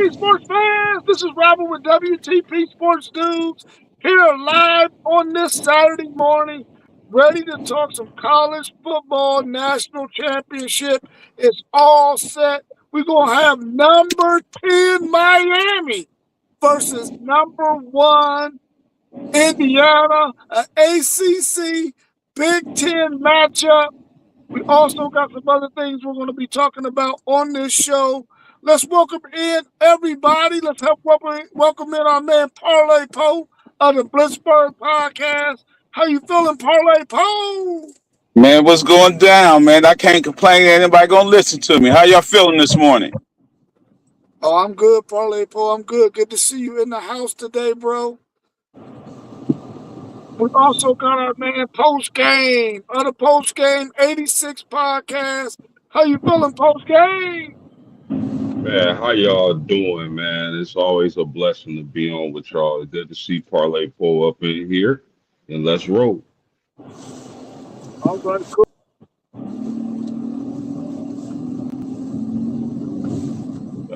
Sports fans, this is Robert with WTP Sports Dudes here live on this Saturday morning, ready to talk some college football national championship. It's all set. We're going to have number 10 Miami versus number 1 Indiana, an ACC Big Ten matchup. We also got some other things we're going to be talking about on this show. Let's welcome in everybody. Let's help welcome in our man Parlay Poe of the Blitzburg Podcast. How you feeling, Parlay Poe? Man, what's going down, man? I can't complain. Ain't anybody gonna listen to me. How y'all feeling this morning? Oh, I'm good, Parlay Poe. I'm good. Good to see you in the house today, bro. We also got our man Post Game of the Post Game 86 Podcast. How you feeling, Post Game? Man, how y'all doing, man? It's always a blessing to be on with y'all. It's good to see Parlay pull up in here, and let's roll. All right, cool.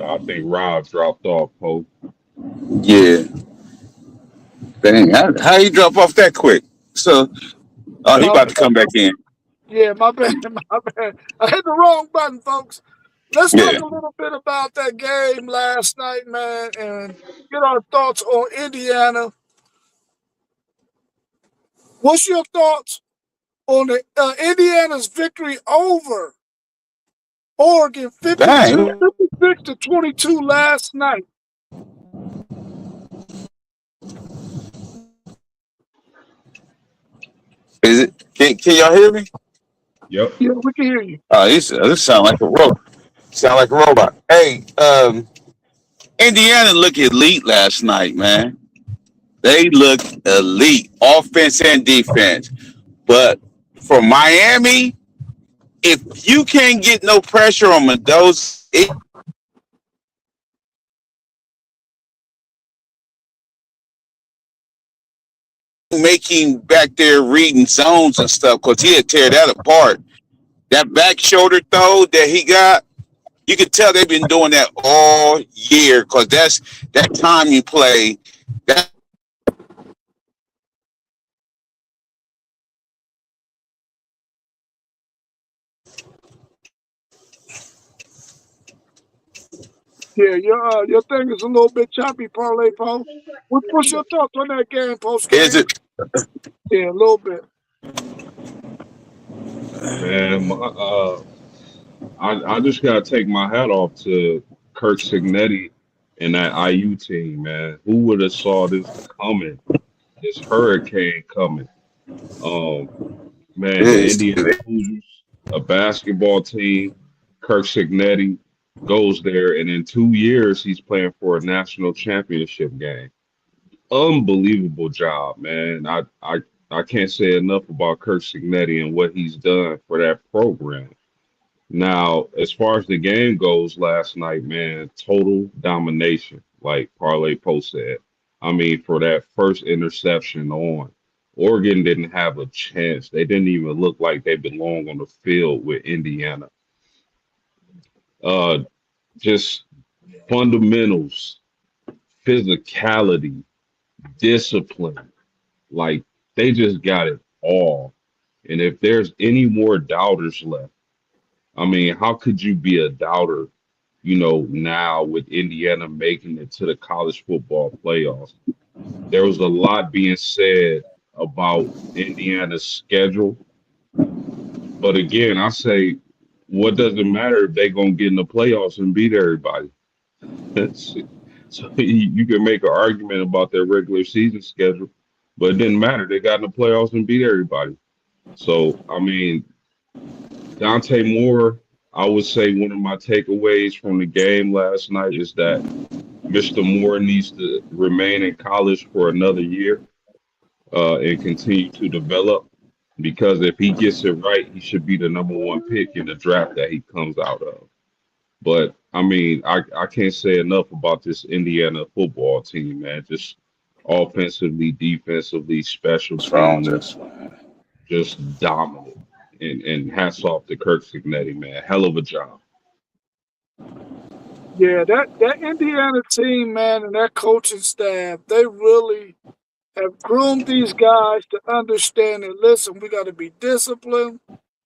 I think Rob dropped off, Poe. Yeah. Dang, how you drop off that quick? So, he My about to come back in. Yeah, my bad, my bad. I hit the wrong button, folks. Let's talk Yeah. a little bit about that game last night, man, and get our thoughts on Indiana. What's your thoughts on the Indiana's victory over Oregon, Dang. 56-22 last night? Is it? Can y'all hear me? Yep. Yeah, we can hear you. This sound like a robot. Sound like a robot. Hey, Indiana looked elite last night, man. They looked elite, offense and defense. But for Miami, if you can't get no pressure on Mendoza, making back there reading zones and stuff, because he'd tear that apart. That back shoulder throw that he got, you could tell they've been doing that all year, because that's that time you play. That Yeah, your thing is a little bit choppy, Parlay Poe. What's your thoughts on that game, post is game? it. Yeah, a little bit. Man, I just gotta take my hat off to Kirk Signetti and that IU team, man. Who would have saw this coming? This hurricane coming. Um, man, the Is Indiana Hoosiers, a basketball team. Kirk Signetti goes there, and in 2 years, he's playing for a national championship game. Unbelievable job, man. I can't say enough about Kirk Signetti and what he's done for that program. Now, as far as the game goes last night, man, total domination, like Parlay Post said. I mean, for that first interception on, Oregon didn't have a chance. They didn't even look like they belong on the field with Indiana. Uh, just fundamentals, physicality, discipline. Like they just got it all. And if there's any more doubters left, I mean, how could you be a doubter, now with Indiana making it to the college football playoffs? There was a lot being said about Indiana's schedule. But again, I say, what does it matter if they're going to get in the playoffs and beat everybody? So you can make an argument about their regular season schedule, but it didn't matter. They got in the playoffs and beat everybody. So, I mean, Dante Moore, I would say one of my takeaways from the game last night is that Mr. Moore needs to remain in college for another year and continue to develop. Because if he gets it right, he should be the number one pick in the draft that he comes out of. But I mean, I can't say enough about this Indiana football team, man. Just offensively, defensively, special what's wrong teams, with this? just dominant. And hats off to Kirk Signetti, man. Hell of a job. Yeah, that Indiana team, man, and that coaching staff, they really have groomed these guys to understand and listen, we got to be disciplined.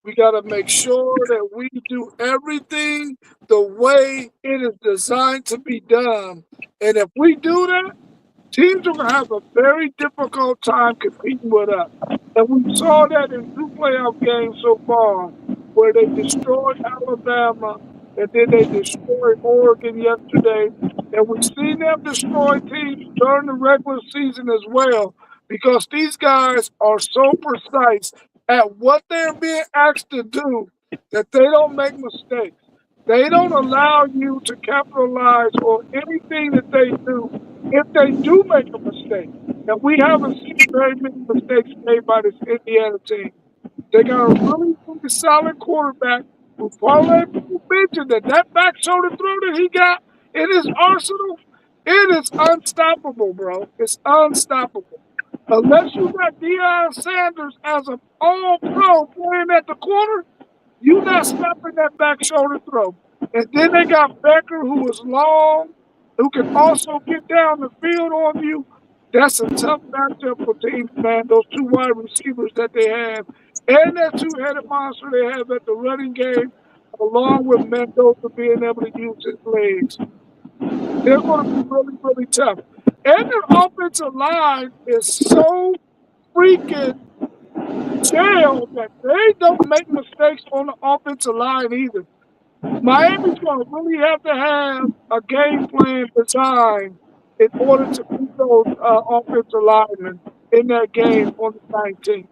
We got to make sure that we do everything the way it is designed to be done. And if we do that, teams are going to have a very difficult time competing with us. And we saw that in two playoff games so far, where they destroyed Alabama and then they destroyed Oregon yesterday. And we've seen them destroy teams during the regular season as well, because these guys are so precise at what they're being asked to do that they don't make mistakes. They don't allow you to capitalize on anything that they do if they do make a mistake. And we haven't seen very many mistakes made by this Indiana team. They got a really, really solid quarterback who parlay mentioned that back shoulder throw that he got in his arsenal, it is unstoppable, bro. It's unstoppable. Unless you got Deion Sanders as an all pro playing at the corner, you not stopping that back shoulder throw. And then they got Becker, who is long, who can also get down the field on you. That's a tough matchup for teams, man. Those two wide receivers that they have, and that two-headed monster they have at the running game, along with Mendoza being able to use his legs. They're going to be really, really tough. And their offensive line is so freaking jailed that they don't make mistakes on the offensive line either. Miami's going to really have to have a game plan designed in order to beat those offensive linemen in that game on the 19th.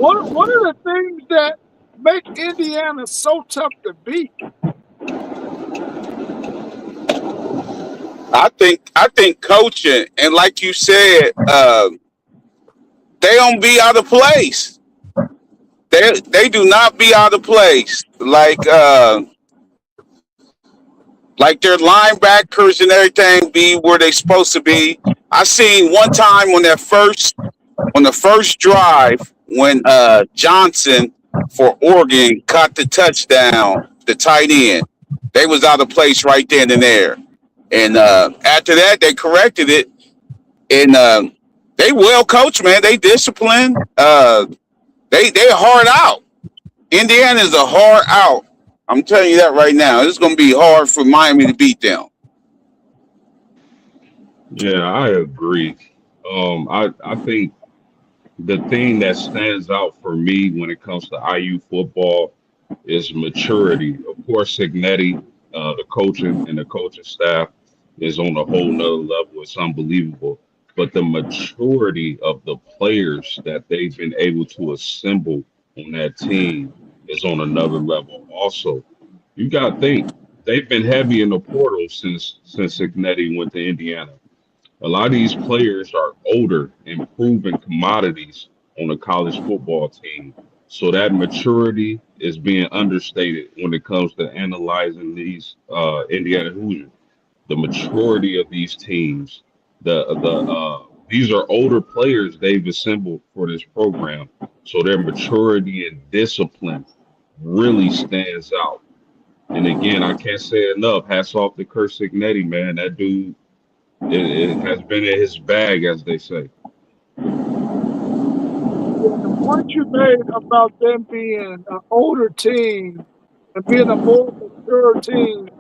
One of the things that make Indiana so tough to beat. I think coaching, and like you said, they don't be out of place. They do not be out of place. Like their linebackers and everything be where they supposed to be. I seen one time on the first drive when Johnson for Oregon caught the touchdown, the tight end. They was out of place right then and there. And after that, they corrected it, and they well coached, man. They disciplined. They hard out. Indiana is a hard out. I'm telling you that right now. It's going to be hard for Miami to beat them. Yeah, I agree. I think the thing that stands out for me when it comes to IU football is maturity. Of course, Signetti, the coaching and the coaching staff is on a whole nother level. It's unbelievable. But the maturity of the players that they've been able to assemble on that team is on another level. Also, you got to think they've been heavy in the portal since Signetti went to Indiana. A lot of these players are older and proven commodities on a college football team. So that maturity is being understated when it comes to analyzing these Indiana Hoosiers. The maturity of these teams, these are older players they've assembled for this program. So their maturity and discipline really stands out. And again, I can't say it enough. Hats off to Kurt Signetti, man. That dude, it has been in his bag, as they say. Yeah, the point you made about them being an older team and being a more mature team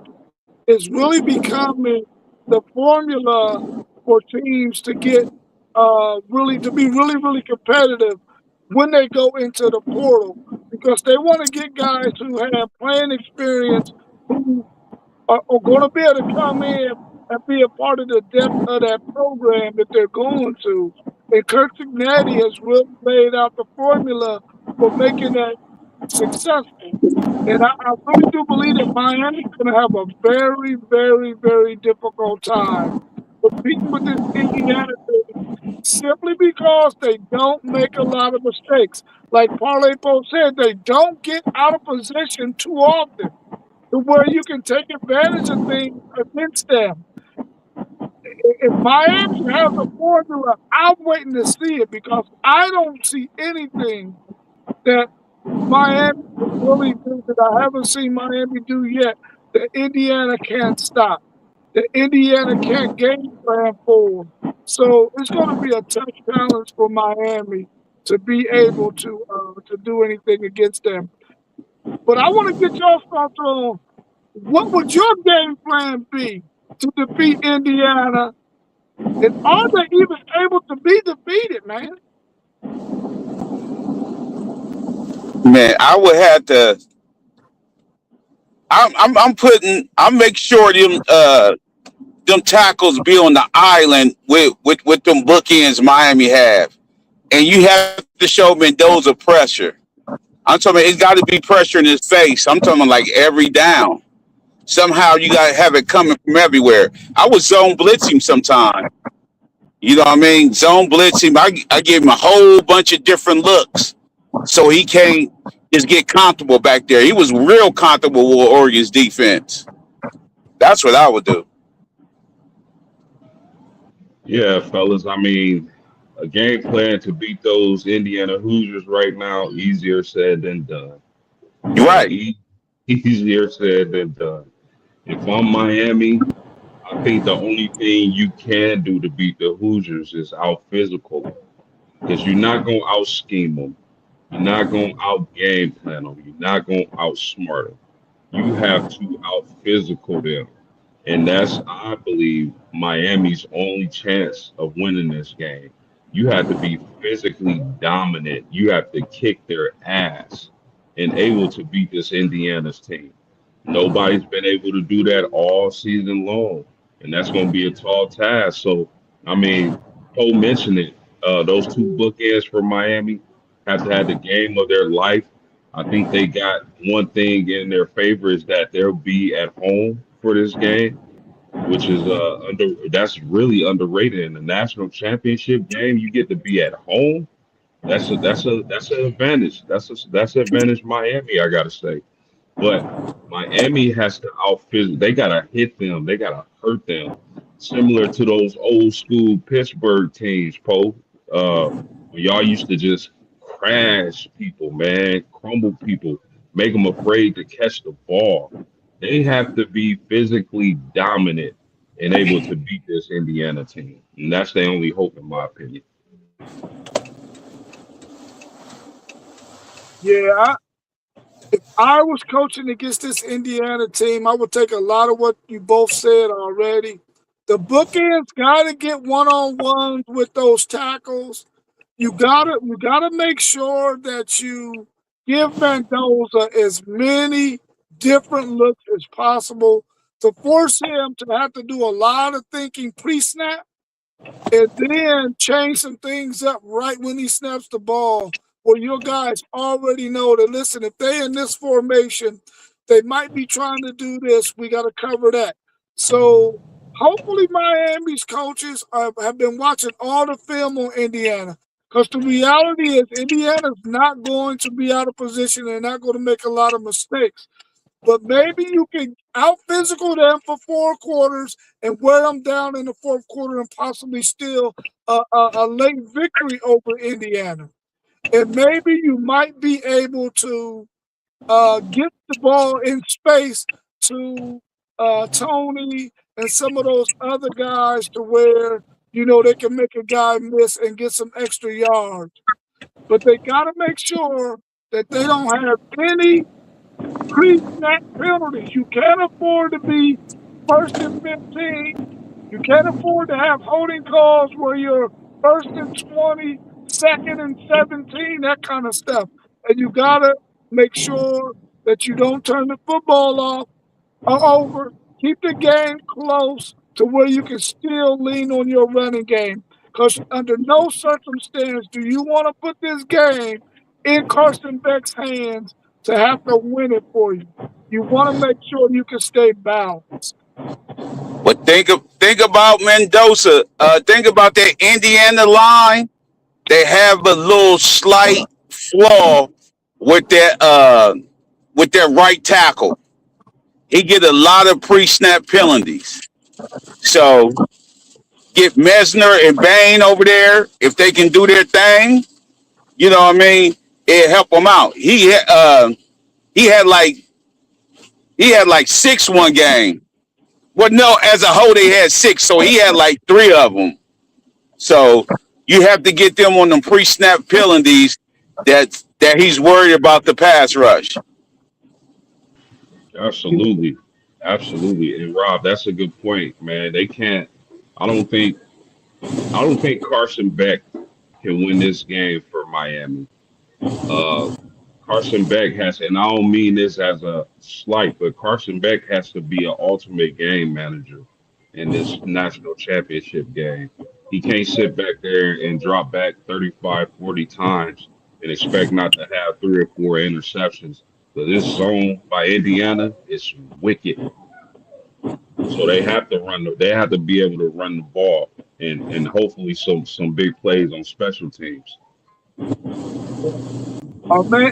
is really becoming the formula for teams to get really to be really really competitive when they go into the portal, because they want to get guys who have playing experience, who are going to be able to come in and be a part of the depth of that program that they're going to. And Kirk Cignati has really laid out the formula for making that successful. And I really do believe that Miami's going to have a very, very, very difficult time competing with this Indiana team, simply because they don't make a lot of mistakes. Like Parlay Post said, they don't get out of position too often to where you can take advantage of things against them. If Miami has a formula, I'm waiting to see it, because I don't see anything that Miami can really do that I haven't seen Miami do yet that Indiana can't stop, that Indiana can't game plan for. So it's going to be a tough challenge for Miami to be able to do anything against them. But I want to get your thoughts on what would your game plan be to defeat Indiana, and are they even able to be defeated, man? Man, I would have to. I'm putting. I make sure them tackles be on the island with them bookends Miami have, and you have to show Mendoza pressure. I'm talking. It's got to be pressure in his face. I'm talking like every down. Somehow you got to have it coming from everywhere. I would zone blitz him sometime. You know what I mean? Zone blitz him. I give him a whole bunch of different looks so he can't just get comfortable back there. He was real comfortable with Oregon's defense. That's what I would do. Yeah, fellas. I mean, a game plan to beat those Indiana Hoosiers right now, easier said than done. You're Uh, right. e- Easier said than done. If I'm Miami, I think the only thing you can do to beat the Hoosiers is out physical them, because you're not going to out scheme them. You're not going to out game plan them. You're not going to outsmart them. You have to out physical them. And that's, I believe, Miami's only chance of winning this game. You have to be physically dominant. You have to kick their ass and able to beat this Indiana's team. Nobody's been able to do that all season long. And that's going to be a tall task. So, I mean, Cole mentioned it. Those two bookends for Miami have to have the game of their life. I think they got one thing in their favor is that they'll be at home for this game, which is that's really underrated in the national championship game. You get to be at home. That's an advantage. That's an advantage Miami, I gotta say. But Miami has to they gotta hit them. They gotta hurt them. Similar to those old school Pittsburgh teams, Poe. When y'all used to just crash people, man, crumble people, make them afraid to catch the ball. They have to be physically dominant and able to beat this Indiana team. And that's the only hope, in my opinion. Yeah, I was coaching against this Indiana team. I would take a lot of what you both said already. The bookends got to get one on ones with those tackles. You gotta make sure that you give Mendoza as many different looks as possible to force him to have to do a lot of thinking pre-snap and then change some things up right when he snaps the ball, where your guys already know that, listen, if they in this formation, they might be trying to do this. We got to cover that. So hopefully Miami's coaches have been watching all the film on Indiana. Because the reality is Indiana's not going to be out of position and not going to make a lot of mistakes, but maybe you can out physical them for 4 quarters and wear them down in the fourth quarter and possibly steal a late victory over Indiana. And maybe you might be able to get the ball in space to Tony and some of those other guys to where, they can make a guy miss and get some extra yards. But they got to make sure that they don't have any pre-snap penalties. You can't afford to be first and 15. You can't afford to have holding calls where you're first and 20, second and 17, that kind of stuff. And you got to make sure that you don't turn the football off or over. Keep the game close to where you can still lean on your running game. Because under no circumstance do you want to put this game in Carson Beck's hands to have to win it for you. You want to make sure you can stay balanced. But think about Mendoza. Think about that Indiana line. They have a little slight flaw with their right tackle. He get a lot of pre-snap penalties. So get Mesner and Bain over there if they can do their thing. You know what I mean? it help him out. He had like he had like 6 one game. Well, no, as a whole they had 6, so he had like 3 of them. So you have to get them on them pre-snap penalties that he's worried about the pass rush. Absolutely, absolutely. And Rob, that's a good point, man. They can't. I don't think. I don't think Carson Beck can win this game for Miami. Uh, Carson Beck has, and I don't mean this as a slight, but Carson Beck has to be an ultimate game manager in this national championship game. He can't sit back there and drop back 35, 40 times and expect not to have 3 or 4 interceptions. So this zone by Indiana is wicked. So they have to they have to be able to run the ball and hopefully some big plays on special teams. Man,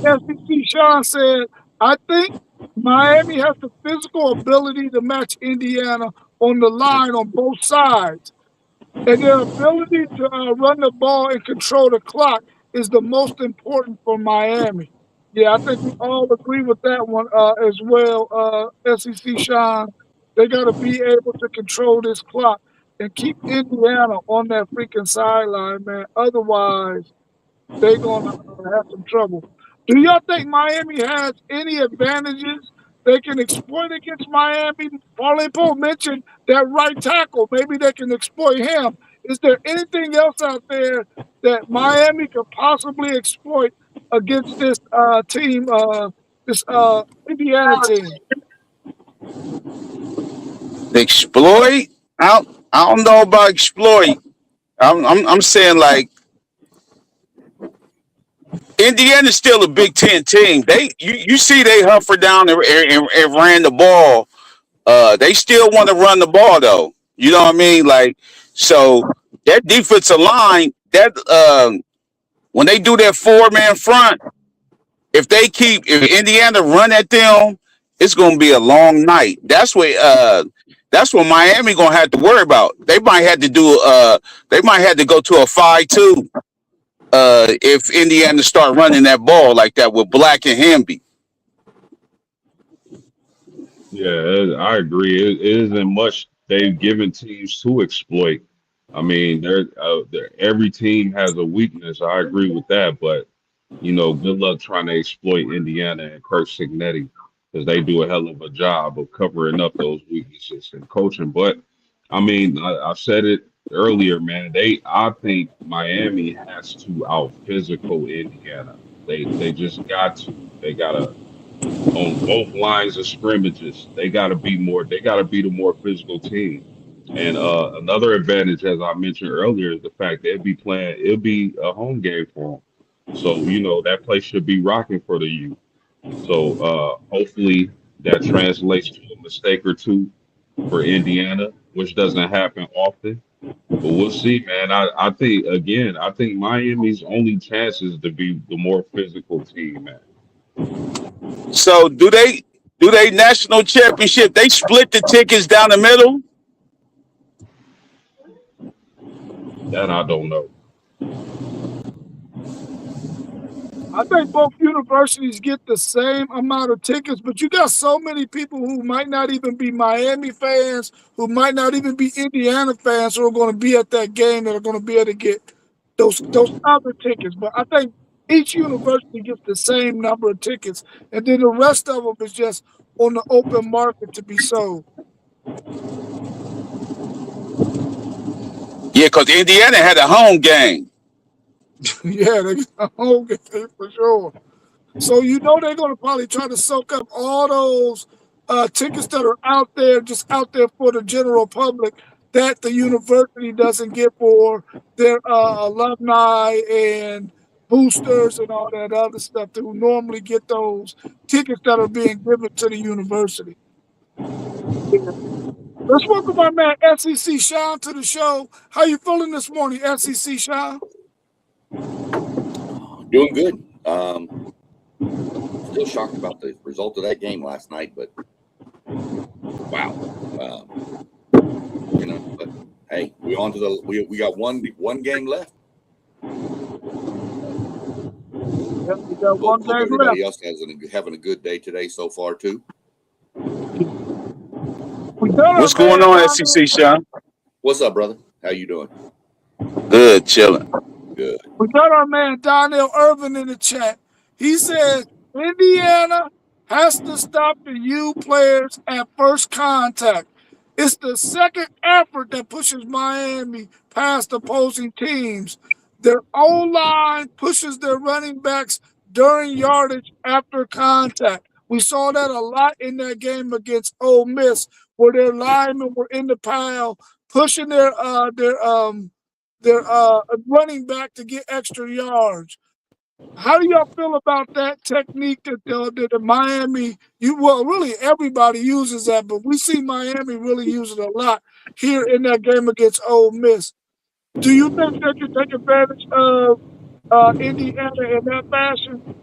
SEC Sean said, I think Miami has the physical ability to match Indiana on the line on both sides. And their ability to run the ball and control the clock is the most important for Miami. Yeah, I think we all agree with that one as well, SEC Sean. They got to be able to control this clock and keep Indiana on that freaking sideline, man. Otherwise, they're going to have some trouble. Do y'all think Miami has any advantages they can exploit against Miami? Paulie Poe mentioned that right tackle. Maybe they can exploit him. Is there anything else out there that Miami could possibly exploit against this team, this Indiana team? Exploit? I don't know about exploit. I'm saying like Indiana's still a Big Ten team. You see they huffer down and ran the ball. They still want to run the ball though. You know what I mean? Like so that defensive line that when they do that 4-man front, if Indiana run at them, it's gonna be a long night. That's what Miami gonna have to worry about. They might have to go to a 5-2 if Indiana start running that ball like that with Black and Hamby. Yeah, I agree. It isn't much they've given teams to exploit. I mean, every team has a weakness. I agree with that, but good luck trying to exploit Indiana and Kirk Signetti because they do a hell of a job of covering up those weaknesses and coaching. But I mean, I said it earlier, man. I think Miami has to out physical Indiana. They just got to. They gotta on both lines of scrimmages. They gotta be more. They gotta be the more physical team. And another advantage, as I mentioned earlier, is the fact that it'll be a home game for them. So that place should be rocking for the youth. So hopefully that translates to a mistake or two for Indiana, which doesn't happen often. But we'll see, man. I think Miami's only chance is to be the more physical team, man. So do they national championship? They split the tickets down the middle. That I don't know. I think both universities get the same amount of tickets, but you got so many people who might not even be Miami fans, who might not even be Indiana fans, who are going to be at that game that are going to be able to get those other tickets. But I think each university gets the same number of tickets, and then the rest of them is just on the open market to be sold. Yeah, because Indiana had a home game. Yeah, they got a home game for sure. So they're going to probably try to soak up all those tickets that are out there, just out there for the general public that the university doesn't get for their alumni and boosters and all that other stuff who normally get those tickets that are being given to the university. Yeah. Let's welcome my man SEC Sean to the show. How you feeling this morning, SEC Sean? Doing good. Still shocked about the result of that game last night, but wow. But hey, we got one game left. Yep, we got Hope, one hope game left. everybody else having a good day today so far too. We got our What's going man on, down there. SEC Sean? What's up, brother? How you doing? Good, chilling. Good. We got our man Donnell Irvin in the chat. He says Indiana has to stop the U players at first contact. It's the second effort that pushes Miami past opposing teams. Their O-line pushes their running backs during yardage after contact. We saw that a lot in that game against Ole Miss, where their linemen were in the pile pushing their running back to get extra yards. How do y'all feel about that technique that the Miami, really everybody uses that, but we see Miami really use it a lot here in that game against Ole Miss. Do you think they can take advantage of Indiana in that fashion?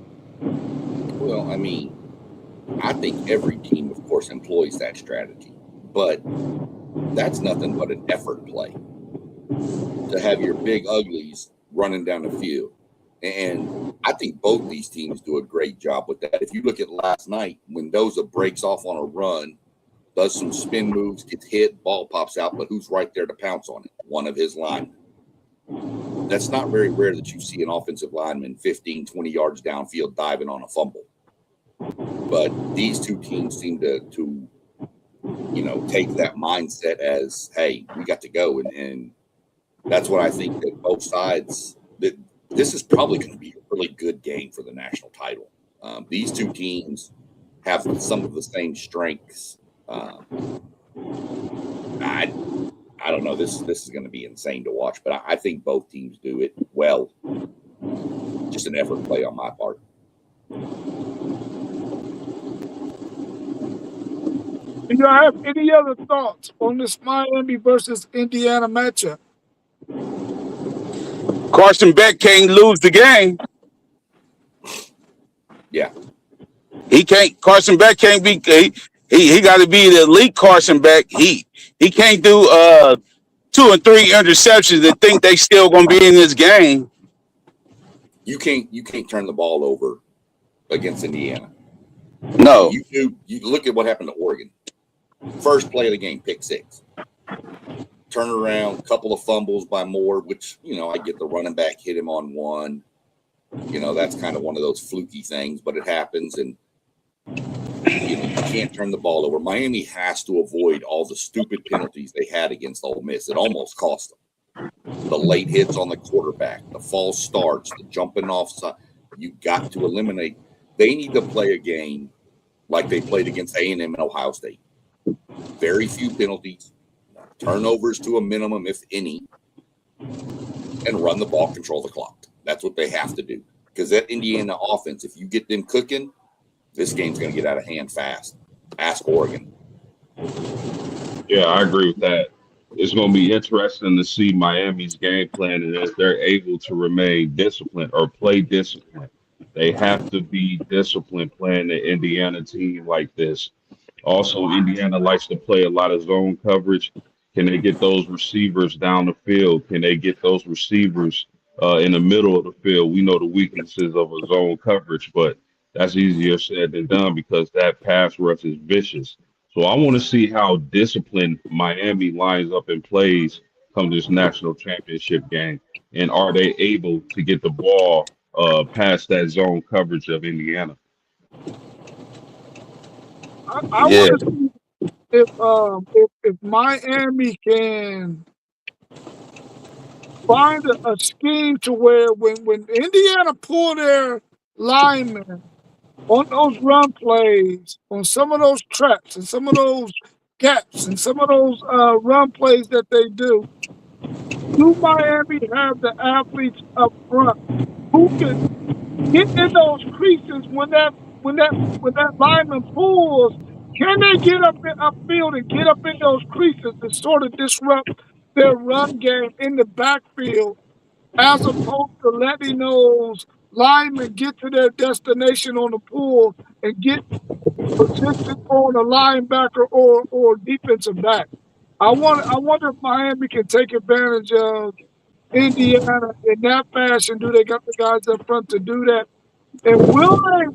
Well, I mean, I think every team, of course, employs that strategy, but that's nothing but an effort play to have your big uglies running down the field. And I think both these teams do a great job with that. If you look at last night, Mendoza breaks off on a run, does some spin moves, gets hit, ball pops out, but who's right there to pounce on it? One of his linemen. That's not very rare that you see an offensive lineman 15, 20 yards downfield diving on a fumble. But these two teams seem to take that mindset as, hey, we got to go. And that's what I think that both sides that this is probably going to be a really good game for the national title. These two teams have some of the same strengths. I don't know. This is going to be insane to watch, but I think both teams do it well. Just an effort play on my part. Do y'all have any other thoughts on this Miami versus Indiana matchup? Carson Beck can't lose the game. Yeah. He can't. Carson Beck can't be. He got to be the elite Carson Beck. He can't do 2 and 3 interceptions and think they still gonna be in this game. You can't turn the ball over against Indiana. No. You look at what happened to Oregon. First play of the game, pick 6. Turn around, couple of fumbles by Moore, which, I get the running back hit him on one. That's kind of one of those fluky things, but it happens. And, you can't turn the ball over. Miami has to avoid all the stupid penalties they had against Ole Miss. It almost cost them. The late hits on the quarterback, the false starts, the jumping off side. You got to eliminate. They need to play a game like they played against A&M and Ohio State. Very few penalties, turnovers to a minimum, if any, and run the ball, control the clock. That's what they have to do. Because that Indiana offense, if you get them cooking, this game's going to get out of hand fast. Ask Oregon. Yeah, I agree with that. It's going to be interesting to see Miami's game plan and if they're able to remain disciplined or play disciplined. They have to be disciplined playing the Indiana team like this. Also, Indiana likes to play a lot of zone coverage. Can they get those receivers down the field? Can they get those receivers in the middle of the field? We know the weaknesses of a zone coverage, but that's easier said than done because that pass rush is vicious. So I want to see how disciplined Miami lines up and plays come this national championship game. And are they able to get the ball past that zone coverage of Indiana? I Yeah. want to see if Miami can find a scheme to where when Indiana pull their linemen on those run plays, on some of those traps and some of those gaps and some of those run plays that they do Miami have the athletes up front who can get in those creases when that lineman pulls? Can they get upfield and get up in those creases and sort of disrupt their run game in the backfield, as opposed to letting those linemen get to their destination on the pull and get position on a linebacker or defensive back? I wonder if Miami can take advantage of Indiana in that fashion. Do they got the guys up front to do that? And will they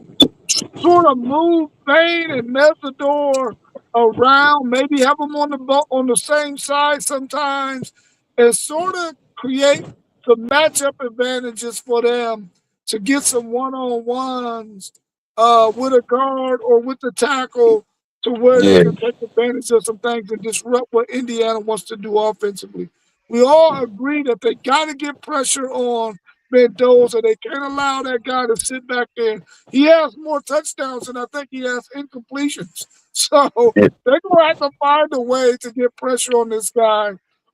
sort of move Bane and Messador around, maybe have them on on the same side sometimes, and sort of create some matchup advantages for them to get some one-on-ones with a guard or with the tackle to where they Yeah, can take advantage of some things and disrupt what Indiana wants to do offensively. We all agree that they got to get pressure on Mendoza. They can't allow that guy to sit back there. He has more touchdowns than I think he has incompletions. So they're going to have to find a way to get pressure on this guy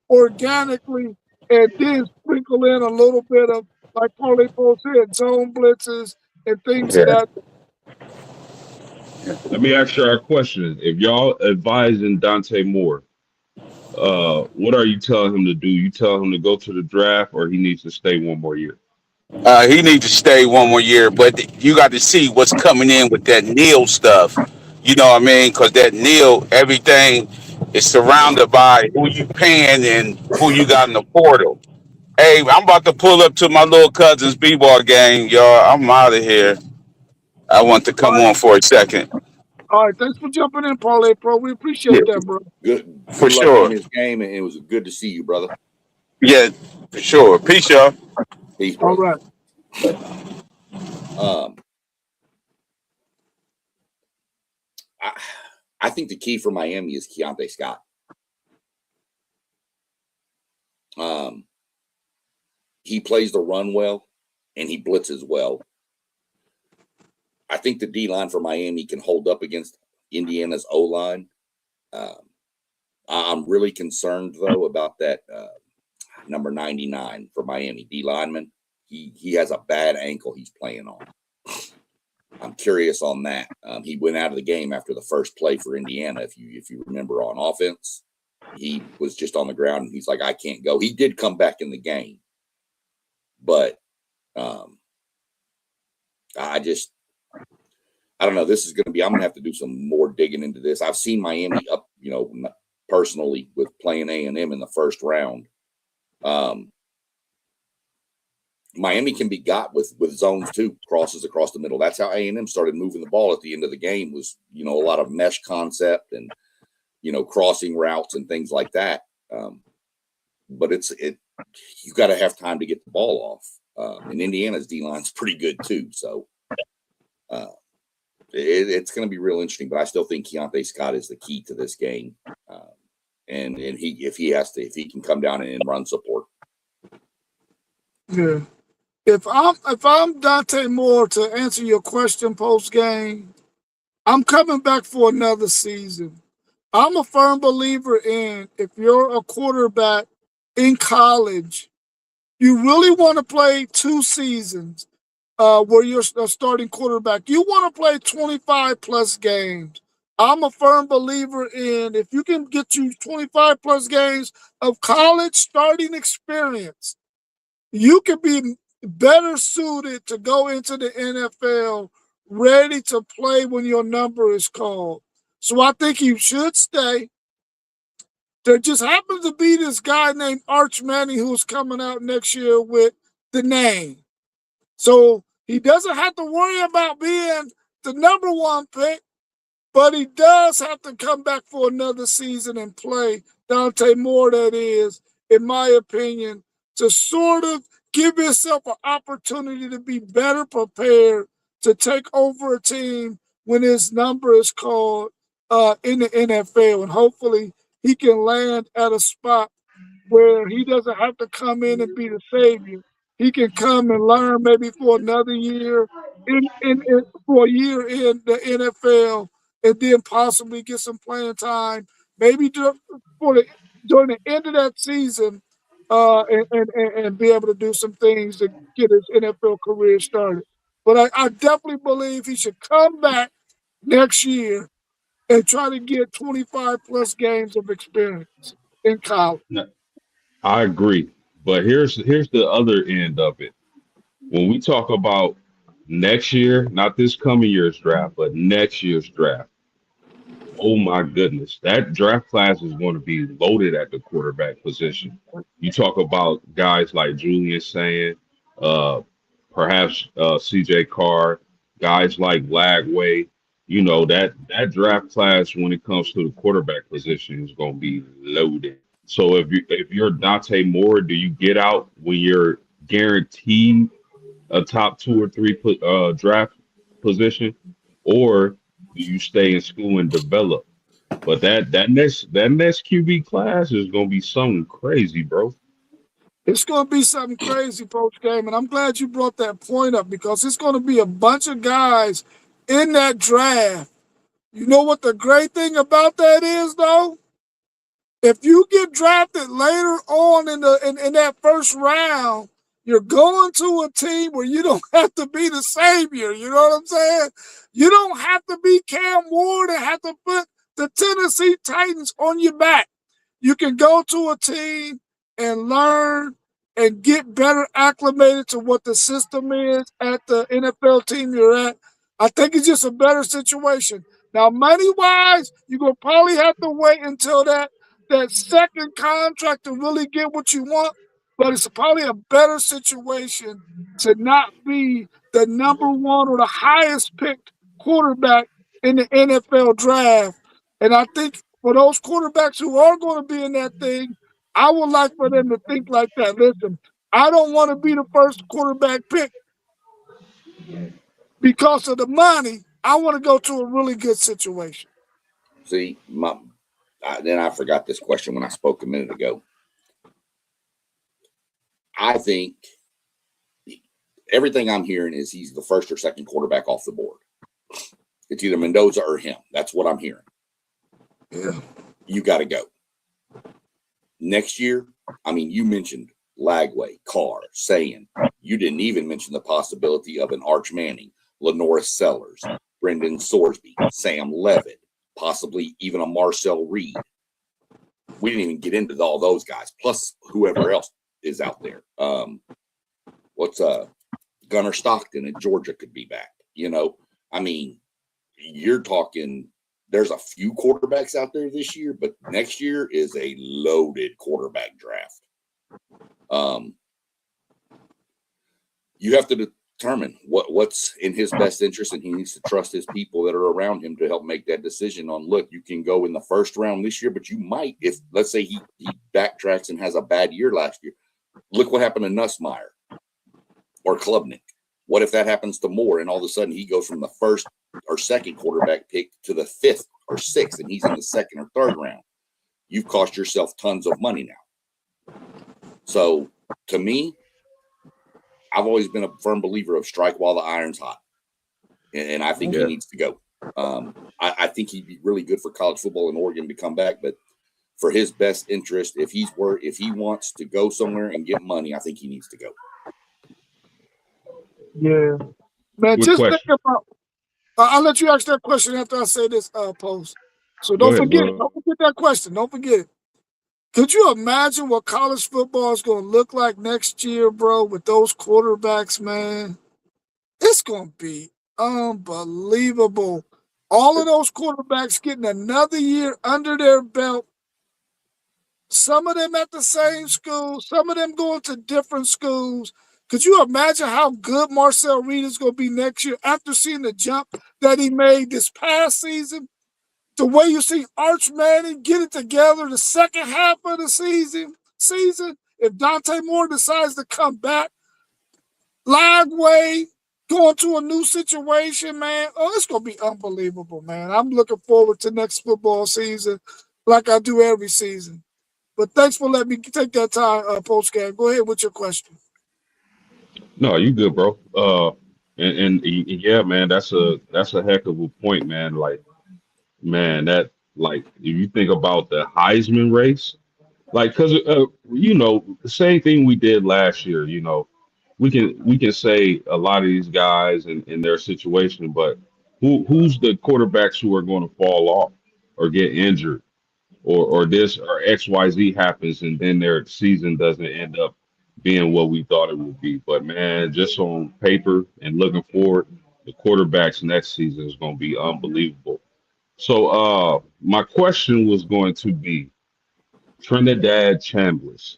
organically and then sprinkle in a little bit of, like Paulie Poe said, zone blitzes and things of yeah. that. Let me ask you a question. If y'all advising Dante Moore, what are you telling him to do? You tell him to go to the draft, or he needs to stay one more year? He needs to stay one more year, but you got to see what's coming in with that Neil stuff. You know what I mean? Because that Neil, everything is surrounded by who you paying and who you got in the portal. Hey, I'm about to pull up to my little cousin's b-ball game, y'all. I'm out of here. I want to All come right. on for a second. All right. Thanks for jumping in, Paulie Pro. We Yeah, appreciate that, bro. for Good luck on sure. this game, and it was good to see you, brother. Yeah, for sure. Peace, y'all. Peace, All brother. right. Um, I, I think the key for Miami is Keontae Scott. Um, he plays the run well, and he blitzes well. I think the D line for Miami can hold up against Indiana's O line. Um, I'm really concerned though about that number 99 for Miami D lineman. He has a bad ankle he's playing on. I'm curious on that. He went out of the game after the first play for Indiana. If you remember on offense, he was just on the ground and he's like, I can't go. He did come back in the game, but I don't know. This is going to be. I'm going to have to do some more digging into this. I've seen Miami up, personally with playing A&M in the first round. Miami can be got with zones too, crosses across the middle. That's how A&M started moving the ball at the end of the game. Was a lot of mesh concept and crossing routes and things like that. But you got to have time to get the ball off. And Indiana's D line's pretty good too, so. It's going to be real interesting, but I still think Keontae Scott is the key to this game, and if he can come down and run support. Yeah. If I'm Dante Moore, to answer your question post game, I'm coming back for another season. I'm a firm believer in, if you're a quarterback in college, you really want to play 2 seasons where you're a starting quarterback. You want to play 25 plus games. I'm a firm believer in, if you can get you 25 plus games of college starting experience, you can be better suited to go into the NFL ready to play when your number is called. So I think you should stay. There just happens to be this guy named Arch Manning who's coming out next year with the name. So he doesn't have to worry about being the number one pick, but he does have to come back for another season and play. Dante Moore, that is, in my opinion, to sort of give yourself an opportunity to be better prepared to take over a team when his number is called in the NFL. And hopefully he can land at a spot where he doesn't have to come in and be the savior. He can come and learn maybe for another year for a year in the NFL and then possibly get some playing time, maybe during the end of that season, and be able to do some things to get his NFL career started. But I definitely believe he should come back next year and try to get 25 plus games of experience in college. No, I agree, but here's the other end of it. When we talk about next year, not this coming year's draft, but next year's draft. Oh my goodness, that draft class is going to be loaded at the quarterback position. You talk about guys like Julian saying, perhaps CJ Carr, guys like Lagway. You know that draft class when it comes to the quarterback position is going to be loaded. So if you're Dante Moore, do you get out when you're guaranteed a top 2 or 3 draft position, or do you stay in school and develop? But that next QB class is gonna be something crazy, bro. It's going to be something crazy, Coach Game, and I'm glad you brought that point up because it's going to be a bunch of guys in that draft. You know what the great thing about that is, though? If you get drafted later on in that first round, you're going to a team where you don't have to be the savior. You know what I'm saying? You don't have to be Cam Ward and have to put the Tennessee Titans on your back. You can go to a team and learn and get better acclimated to what the system is at the NFL team you're at. I think it's just a better situation. Now, money wise, you're gonna probably have to wait until that second contract to really get what you want, but it's probably a better situation to not be the number one or the highest picked quarterback in the NFL draft. And I think for those quarterbacks who are going to be in that thing, I would like for them to think like that. Listen, I don't want to be the first quarterback pick because of the money. I want to go to a really good situation. See, then I forgot this question when I spoke a minute ago. I think everything I'm hearing is he's the first or second quarterback off the board. It's either Mendoza or him. That's what I'm hearing. Yeah. You got to go. Next year, I mean, you mentioned Lagway, Carr, saying you didn't even mention the possibility of an Arch Manning, Lenoris Sellers, Brendan Sorsby, Sam Levitt, possibly even a Marcel Reed. We didn't even get into all those guys, plus whoever else is out there. What's Gunnar Stockton at Georgia could be back. You know, I mean, you're talking. There's a few quarterbacks out there this year, but next year is a loaded quarterback draft. You have to determine what's in his best interest, and he needs to trust his people that are around him to help make that decision on, look, you can go in the first round this year, but you might, if let's say he backtracks and has a bad year last year. Look what happened to Nussmeier or Klubnik. What if that happens to Moore and all of a sudden he goes from the first or second quarterback pick to the 5th or 6th and he's in the 2nd or 3rd round? You've cost yourself tons of money now. So to me, I've always been a firm believer of strike while the iron's hot. And I think he needs to go. I think he'd be really good for college football in Oregon to come back, but for his best interest, if he wants to go somewhere and get money, I think he needs to go. Yeah. Man, Good just think question. about I'll let you ask that question after I say this post. So Go don't ahead, forget it. bro. Don't forget that question. Don't forget it. Could you imagine what college football is going to look like next year, bro, with those quarterbacks, man? It's going to be unbelievable. All of those quarterbacks getting another year under their belt. Some of them at the same school, some of them going to different schools. Could you imagine how good Marcel Reed is going to be next year after seeing the jump that he made this past season? The way you see Arch Manning get it together the second half of the season, if Dante Moore decides to come back, Lagway going to a new situation, man. Oh, it's going to be unbelievable, man. I'm looking forward to next football season like I do every season. But thanks for letting me take that time, postgame. Go ahead with your question. No, you good, bro. Yeah, man, that's a heck of a point, man. Like, man, that like if you think about the Heisman race, like, cause the same thing we did last year. We can say a lot of these guys in their situation, but who's the quarterbacks who are going to fall off or get injured or this or XYZ happens and then their season doesn't end up being what we thought it would be. But man, just on paper and looking forward, the quarterbacks next season is going to be unbelievable. So my question was going to be Trinidad Chambliss.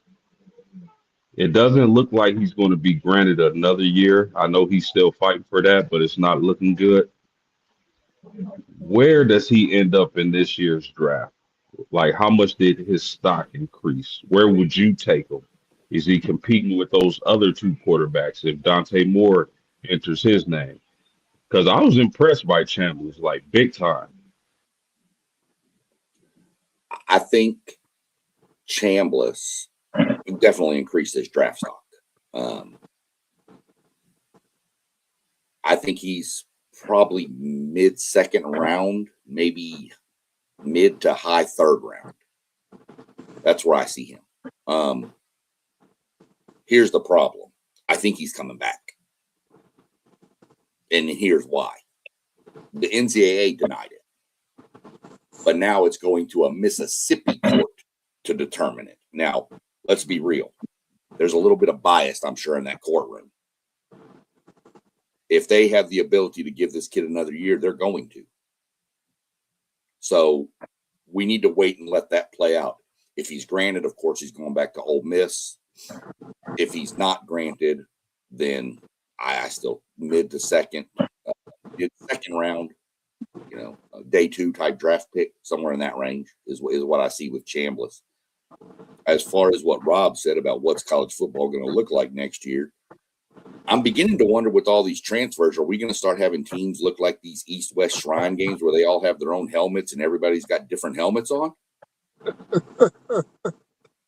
It doesn't look like he's going to be granted another year. I know he's still fighting for that, but it's not looking good. Where does he end up in this year's draft? Like, how much did his stock increase? Where would you take him? Is he competing with those other two quarterbacks if Dante Moore enters his name? Because I was impressed by Chambers, like big time. I think Chambliss definitely increased his draft stock. I think he's probably mid-second round, maybe mid to high third round. That's where I see him. Here's the problem. I think he's coming back. And here's why. The NCAA denied it. But now it's going to a Mississippi court to determine it. Now, let's be real. There's a little bit of bias, I'm sure, in that courtroom. If they have the ability to give this kid another year, they're going to. So we need to wait and let that play out. If he's granted, of course, he's going back to Ole Miss. If he's not granted, then I still mid to second round, day 2 type draft pick, somewhere in that range is what I see with Chambliss. As far as what Rob said about what's college football going to look like next year, I'm beginning to wonder with all these transfers, are we going to start having teams look like these East-West Shrine games where they all have their own helmets and everybody's got different helmets on?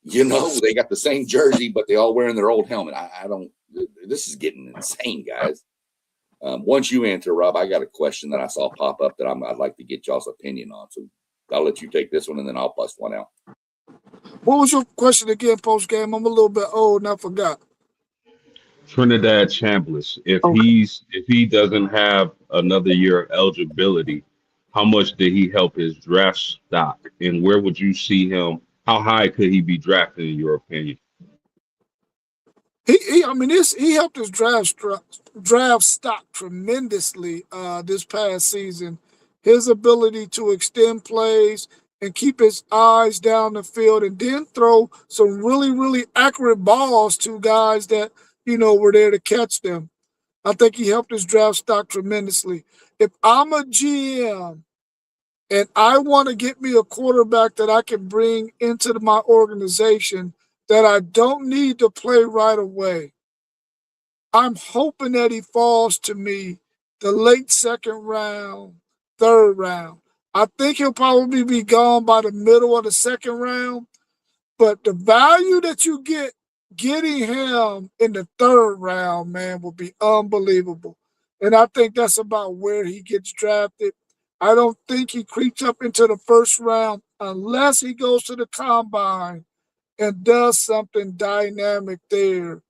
They got the same jersey, but they all wearing their old helmet. I don't – this is getting insane, guys. Once you answer, Rob, I got a question that I saw pop up that I'd like to get y'all's opinion on. So I'll let you take this one, and then I'll bust one out. What was your question again, post game? I'm a little bit old and I forgot. Trinidad Chambliss, if he doesn't have another year of eligibility, how much did he help his draft stock, and where would you see him? How high could he be drafted in your opinion? He helped his draft stock tremendously this past season. His ability to extend plays and keep his eyes down the field and then throw some really, really accurate balls to guys that, were there to catch them. I think he helped his draft stock tremendously. If I'm a GM and I want to get me a quarterback that I can bring into my organization that I don't need to play right away, I'm hoping that he falls to me the late second round, third round. I think he'll probably be gone by the middle of the second round, but the value that you getting him in the third round, man, will be unbelievable. And I think that's about where he gets drafted. I don't think he creeps up into the first round unless he goes to the combine and does something dynamic there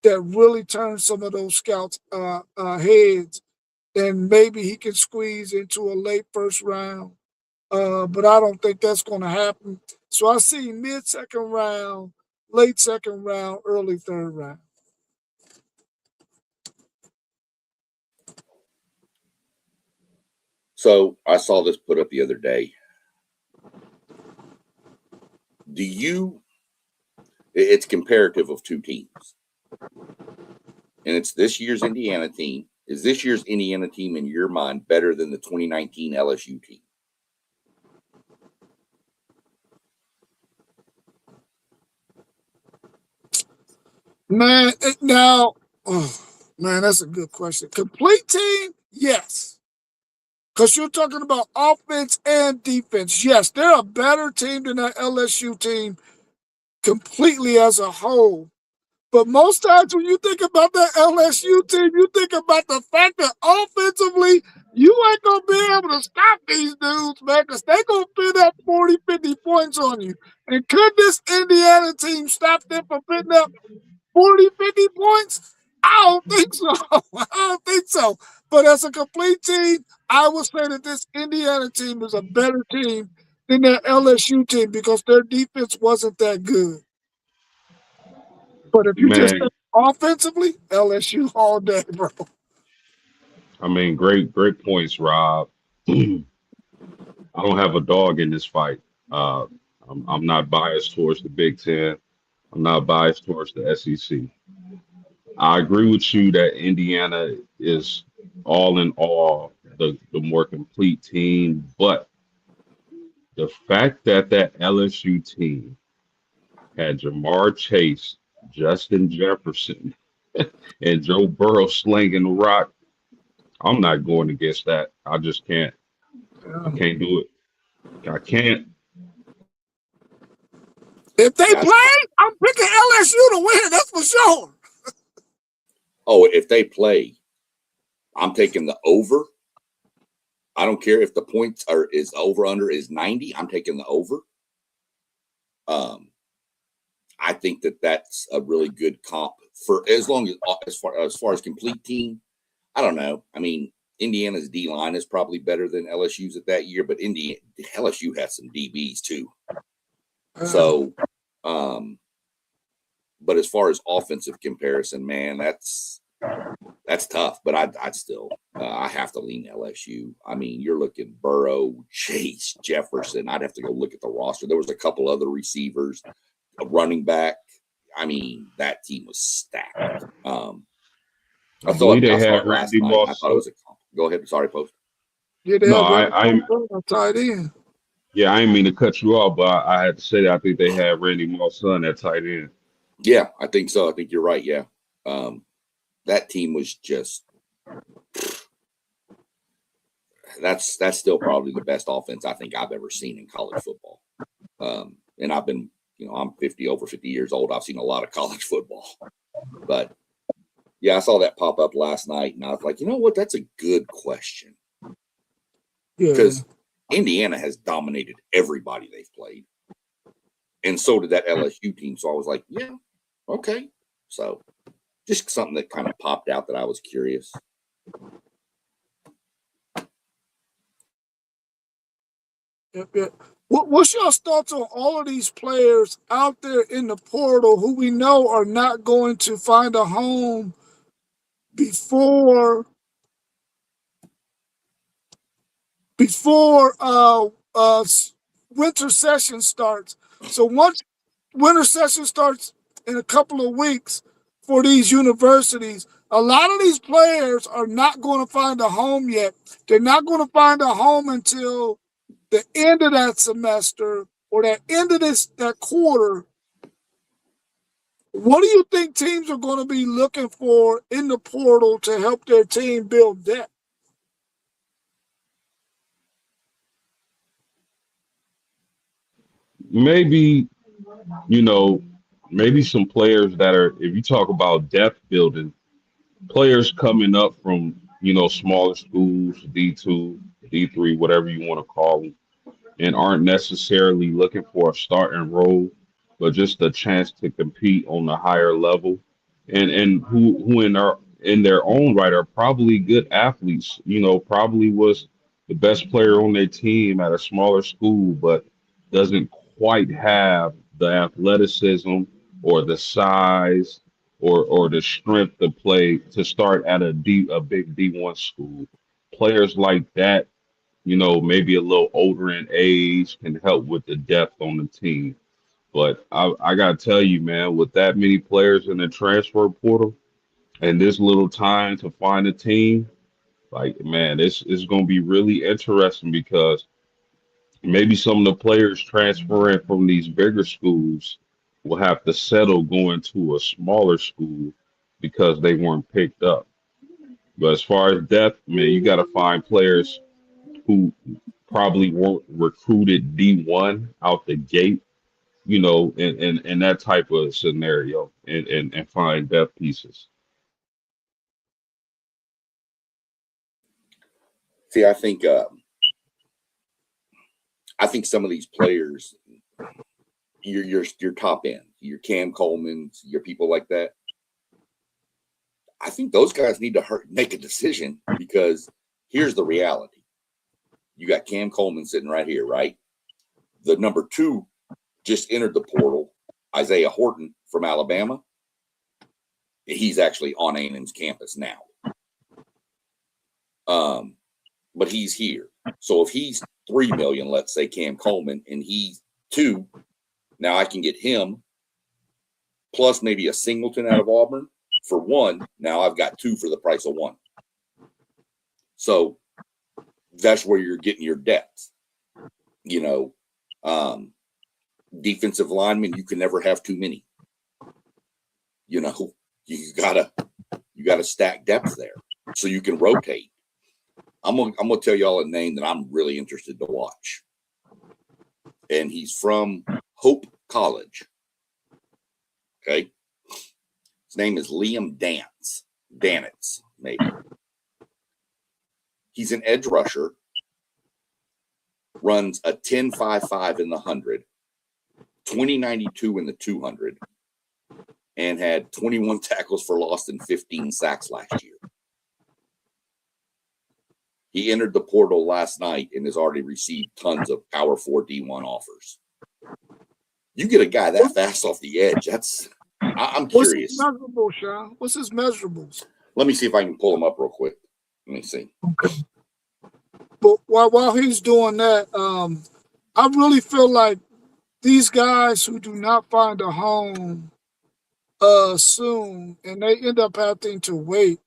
that really turns some of those scouts' heads. And maybe he can squeeze into a late first round. But I don't think that's going to happen. So I see mid-second round, late second round, early third round. So I saw this put up the other day. It's comparative of two teams. And it's this year's Indiana team. Is this year's Indiana team, in your mind, better than the 2019 LSU team? Man, that's a good question. Complete team, yes. Because you're talking about offense and defense. Yes, they're a better team than that LSU team completely as a whole. But most times when you think about that LSU team, you think about the fact that offensively, you ain't going to be able to stop these dudes, man, because they're going to put up 40, 50 points on you. And could this Indiana team stop them from putting up 40, 50 points? I don't think so. I don't think so. But as a complete team, I would say that this Indiana team is a better team than that LSU team because their defense wasn't that good. But if you just Man, think offensively, LSU all day, bro. I mean, great points, Rob. I don't have a dog in this fight. I'm not biased towards the Big Ten. I'm not biased towards the SEC. I agree with you that Indiana is all in all the more complete team, but the fact that that LSU team had Jamar Chase, Justin Jefferson, and Joe Burrow slinging the rock, I'm not going against that. I just can't. I Yeah. can't do it. I can't. If they That's play, I'm picking LSU to win. That's for sure. if they play, I'm taking the over. I don't care if the points are is over under is 90. I'm taking the over. I think that's a really good comp for as far as complete team. I don't know. I mean, Indiana's D line is probably better than LSU's at that year, but LSU has some DBs too. So, but as far as offensive comparison, man, that's tough. But I'd still I have to lean LSU. I mean, you're looking Burrow, Chase, Jefferson. I'd have to go look at the roster. There was a couple other receivers, a running back. I mean, that team was stacked. I believe I they saw had it last Randy night. I Moss. thought it was a go ahead. Sorry, Post. Yeah, they No, have Randy I Moss tight end. yeah, I didn't mean to cut you off, but I had to say that I think they had Randy Moss son at tight end. Yeah, I think so. I think you're right. Yeah. That team was just that's still probably the best offense I think I've ever seen in college football. And I've been, I'm over 50 years old. I've seen a lot of college football. But yeah, I saw that pop up last night and I was like, you know what? That's a good question. Yeah. Because Indiana has dominated everybody they've played. And so did that LSU team. So I was like, yeah, okay. So just something that kind of popped out that I was curious. Yep. What's your thoughts on all of these players out there in the portal who we know are not going to find a home before winter session starts? So once winter session starts in a couple of weeks for these universities, a lot of these players are not going to find a home yet. They're not going to find a home until the end of that semester or that end of that quarter. What do you think teams are going to be looking for in the portal to help their team build depth? Maybe, you know, maybe some players that are, if you talk about depth building, players coming up from, smaller schools, D2, D3, whatever you want to call them, and aren't necessarily looking for a starting role, but just a chance to compete on a higher level, and who in their own right are probably good athletes. Probably was the best player on their team at a smaller school, but doesn't quite have the athleticism or the size or the strength to play to start at a big D1 school. Players like that, maybe a little older in age can help with the depth on the team. But I gotta tell you, man, with that many players in the transfer portal and this little time to find a team, like man, this is gonna be really interesting because maybe some of the players transferring from these bigger schools will have to settle going to a smaller school because they weren't picked up. But as far as depth, man, you got to find players who probably weren't recruited D1 out the gate, in that type of scenario and find depth pieces. See, I think some of these players, your top end, your Cam Coleman's, your people like that. I think those guys need to make a decision because here's the reality. You got Cam Coleman sitting right here, right? The number 2 just entered the portal, Isaiah Horton from Alabama. He's actually on A&M's campus now. But he's here. So if he's 3 million, let's say Cam Coleman, and he's 2, now I can get him plus maybe a Singleton out of Auburn for one. Now I've got 2 for the price of 1. So that's where you're getting your depth. Defensive linemen, you can never have too many. You gotta stack depth there so you can rotate. I'm gonna tell y'all a name that I'm really interested to watch, and he's from Hope College. Okay, his name is Liam Danitz, maybe. He's an edge rusher, runs a 10.55 in the 100, 20.92 in the 200, and had 21 tackles for loss and 15 sacks last year. He entered the portal last night and has already received tons of Power 4 D1 offers. You get a guy that fast off the edge. I'm curious. What's his measurable, Sean? What's his measurables? Let me see if I can pull him up real quick. Let me see. Okay. But while he's doing that, I really feel like these guys who do not find a home soon, and they end up having to wait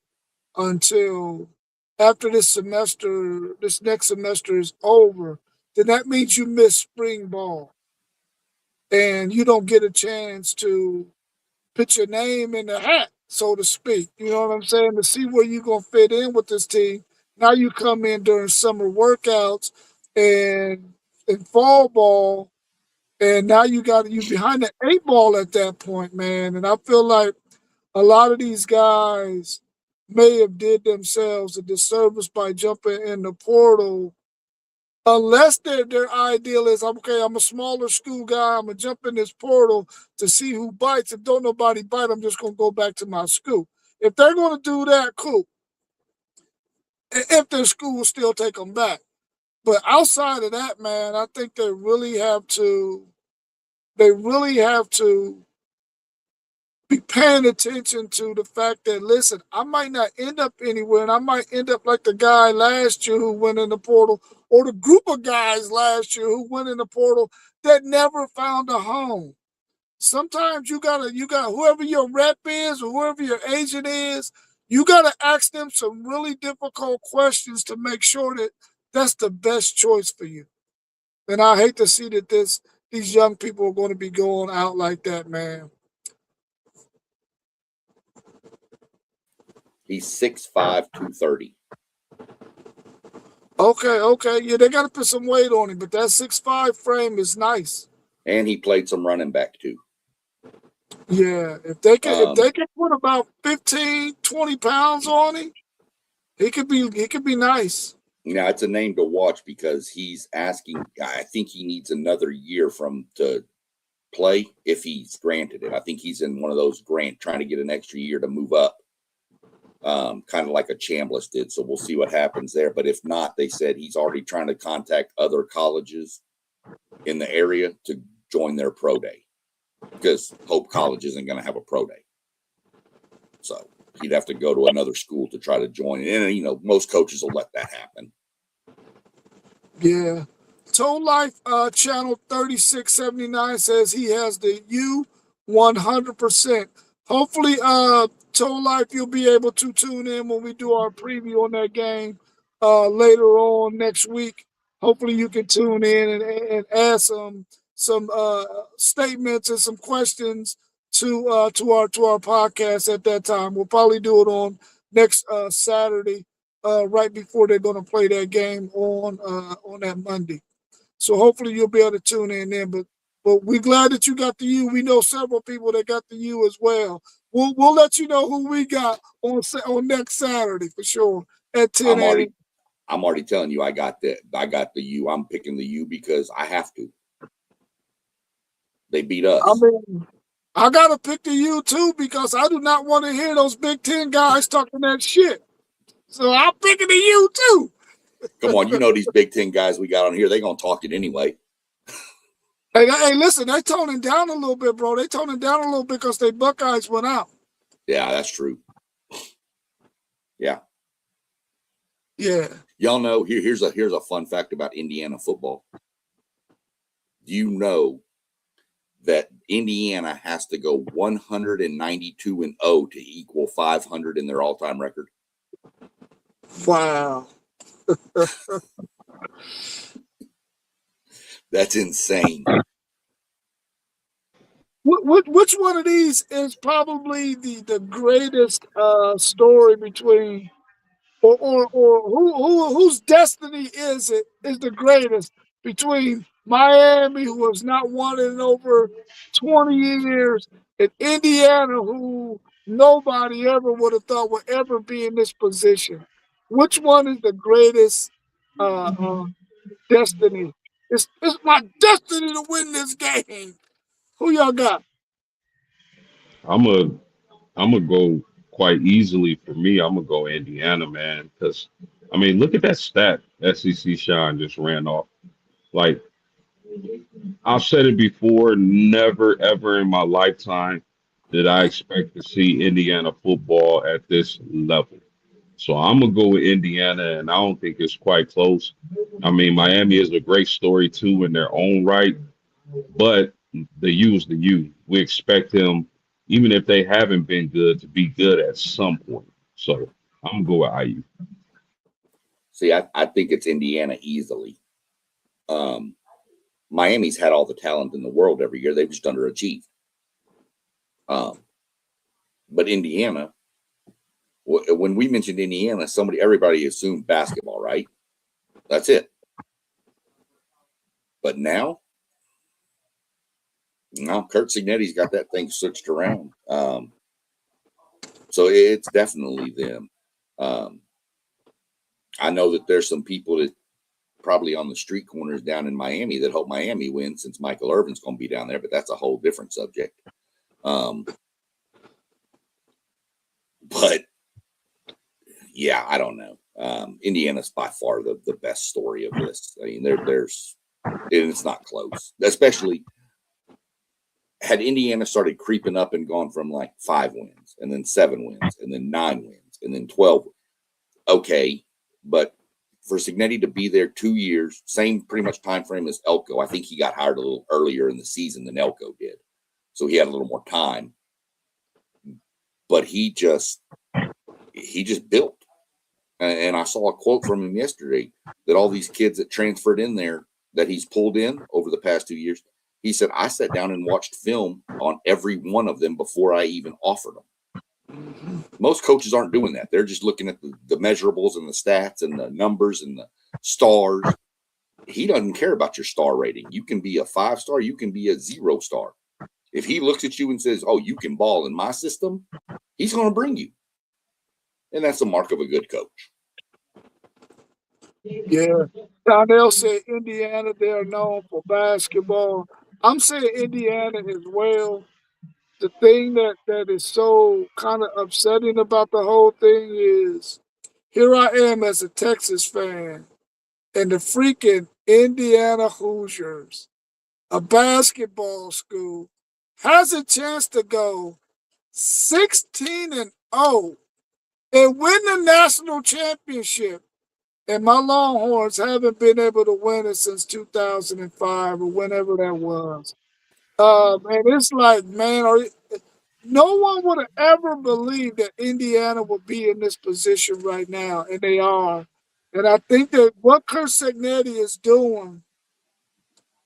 until after this next semester is over, then that means you miss spring ball. And you don't get a chance to put your name in the hat, so to speak. You know what I'm saying? To see where you're going to fit in with this team. Now you come in during summer workouts and in fall ball, and now you behind the 8 ball at that point, man. And I feel like a lot of these guys may have did themselves a disservice by jumping in the portal, unless their ideal is, okay, I'm a smaller school guy, I'm going to jump in this portal to see who bites. If don't nobody bite, I'm just going to go back to my school. If they're going to do that, cool. If their school will still take them back. But outside of that, man, I think they really have to be paying attention to the fact that, listen, I might not end up anywhere, and I might end up like the guy last year who went in the portal, or the group of guys last year who went in the portal that never found a home. Sometimes you gotta whoever your rep is or whoever your agent is, you gotta ask them some really difficult questions to make sure that that's the best choice for you. And I hate to see that these young people are going to be going out like that, man. He's 6'5", 230. Okay. Yeah, they got to put some weight on him, but that 6'5" frame is nice. And he played some running back too. Yeah, if they can put about 15, 20 pounds on him, he could be nice. Now it's a name to watch because he's asking. I think he needs another year to play if he's granted it. I think he's in one of those trying to get an extra year to move up. Kind of like a Chambliss did. So we'll see what happens there. But if not, they said he's already trying to contact other colleges in the area to join their pro day, because Hope College isn't going to have a pro day. So he'd have to go to another school to try to join. And, most coaches will let that happen. Yeah. Toe Life channel 3679 says he has the U 100%. Hopefully, Toe Life, you'll be able to tune in when we do our preview on that game later on next week. Hopefully, you can tune in and add some statements and some questions to our podcast at that time. We'll probably do it on next Saturday, right before they're going to play that game on that Monday. So hopefully you'll be able to tune in then. But we're glad that you got the U. We know several people that got the U as well. We'll let you know who we got on next Saturday for sure at 10 a.m. I'm already telling you, I got the U. I'm picking the U because I have to. They beat us. I mean, I gotta pick the U too because I do not want to hear those Big Ten guys talking that shit. So I'm picking the U too. Come on, these Big Ten guys we got on here, they're gonna talk it anyway. Hey, listen, they toning down a little bit, bro. They toning down a little bit because they Buckeyes went out. Yeah, that's true. Yeah. Yeah. Y'all know, here's a fun fact about Indiana football. Do you know that Indiana has to go 192-0 to equal 500 in their all-time record? Wow. That's insane. Which one of these is probably the greatest story between, or whose destiny is the greatest between Miami, who has not won in over 20 years, and Indiana, who nobody ever would have thought would ever be in this position? Which one is the greatest destiny? It's my destiny to win this game. Who y'all got? I'm a I'm gonna go quite easily for me. I'm gonna go Indiana, man, because I mean, look at that stat SEC Shine just ran off. Like I've said it before, never ever in my lifetime did I expect to see Indiana football at this level. So I'm gonna go with Indiana, and I don't think it's quite close. I mean, Miami is a great story too in their own right, but the U is the U. We expect them, even if they haven't been good, to be good at some point. So I'm gonna go with IU. See, I think it's Indiana easily. Miami's had all the talent in the world every year. They've just underachieved. But Indiana, when we mentioned Indiana, everybody assumed basketball, right? That's it. But now, Kurt Signetti's got that thing switched around. So it's definitely them. I know that there's some people that probably on the street corners down in Miami that hope Miami wins since Michael Irvin's going to be down there, but that's a whole different subject. But yeah, I don't know. Indiana's by far the best story of this. I mean, there's and it's not close. Especially had Indiana started creeping up and gone from like 5 wins and then 7 wins and then 9 wins and then 12. Okay, but for Signetti to be there 2 years, same pretty much time frame as Elko. I think he got hired a little earlier in the season than Elko did, so he had a little more time. But he just built. And I saw a quote from him yesterday that all these kids that transferred in there that he's pulled in over the past 2 years, he said, I sat down and watched film on every one of them before I even offered them. Most coaches aren't doing that. They're just looking at the measurables and the stats and the numbers and the stars. He doesn't care about your star rating. You can be a 5-star. You can be a 0-star. If he looks at you and says, oh, you can ball in my system, he's going to bring you. And that's a mark of a good coach. Yeah. Donnell said Indiana, they are known for basketball. I'm saying Indiana as well. The thing that is so kind of upsetting about the whole thing is here I am as a Texas fan, and the freaking Indiana Hoosiers, a basketball school, has a chance to go 16-0 and win the national championship. And my Longhorns haven't been able to win it since 2005 or whenever that was. And it's like, man, no one would have ever believed that Indiana would be in this position right now, and they are. And I think that what Kurt Signetti is doing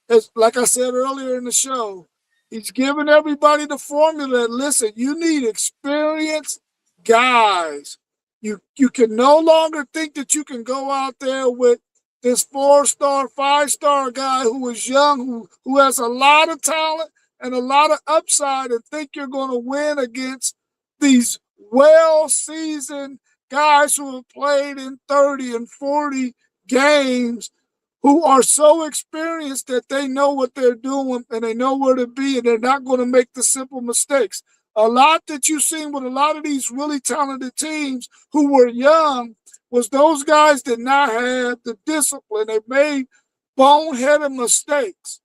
is, like I said earlier in the show, he's giving everybody the formula. Listen, you need experienced guys. You can no longer think that you can go out there with this 4-star, 5-star guy who is young, who has a lot of talent and a lot of upside, and think you're going to win against these well-seasoned guys who have played in 30 and 40 games, who are so experienced that they know what they're doing and they know where to be, and they're not going to make the simple mistakes. A lot that you've seen with a lot of these really talented teams who were young was those guys did not have the discipline. They made boneheaded mistakes.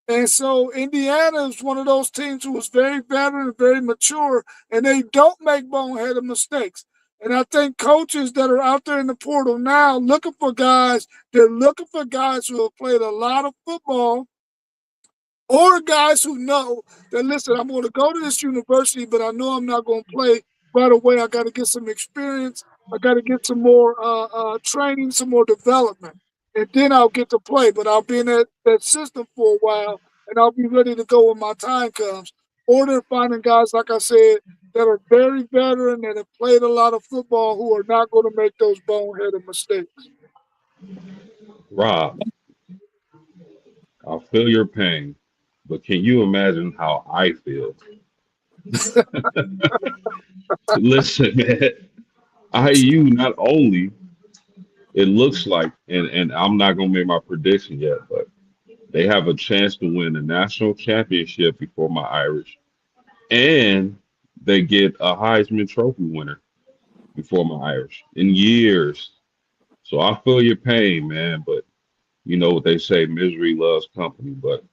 And so Indiana is one of those teams who was very veteran and very mature, and they don't make boneheaded mistakes. And I think coaches that are out there in the portal now looking for guys, they're looking for guys who have played a lot of football or guys who know that, listen, I'm going to go to this university, but I know I'm not going to play right away. I got to get some experience. I got to get some more training, some more development, and then I'll get to play. But I'll be in that system for a while, and I'll be ready to go when my time comes. Or they're finding guys, like I said, that are very veteran, that have played a lot of football, who are not going to make those boneheaded mistakes. Rob, I feel your pain, but can you imagine how I feel? Listen, man, IU not only it looks like, and I'm not gonna make my prediction yet, but they have a chance to win the national championship before my Irish, and they get a Heisman Trophy winner before my Irish in years. So I feel your pain, man, but you know what they say, misery loves company. But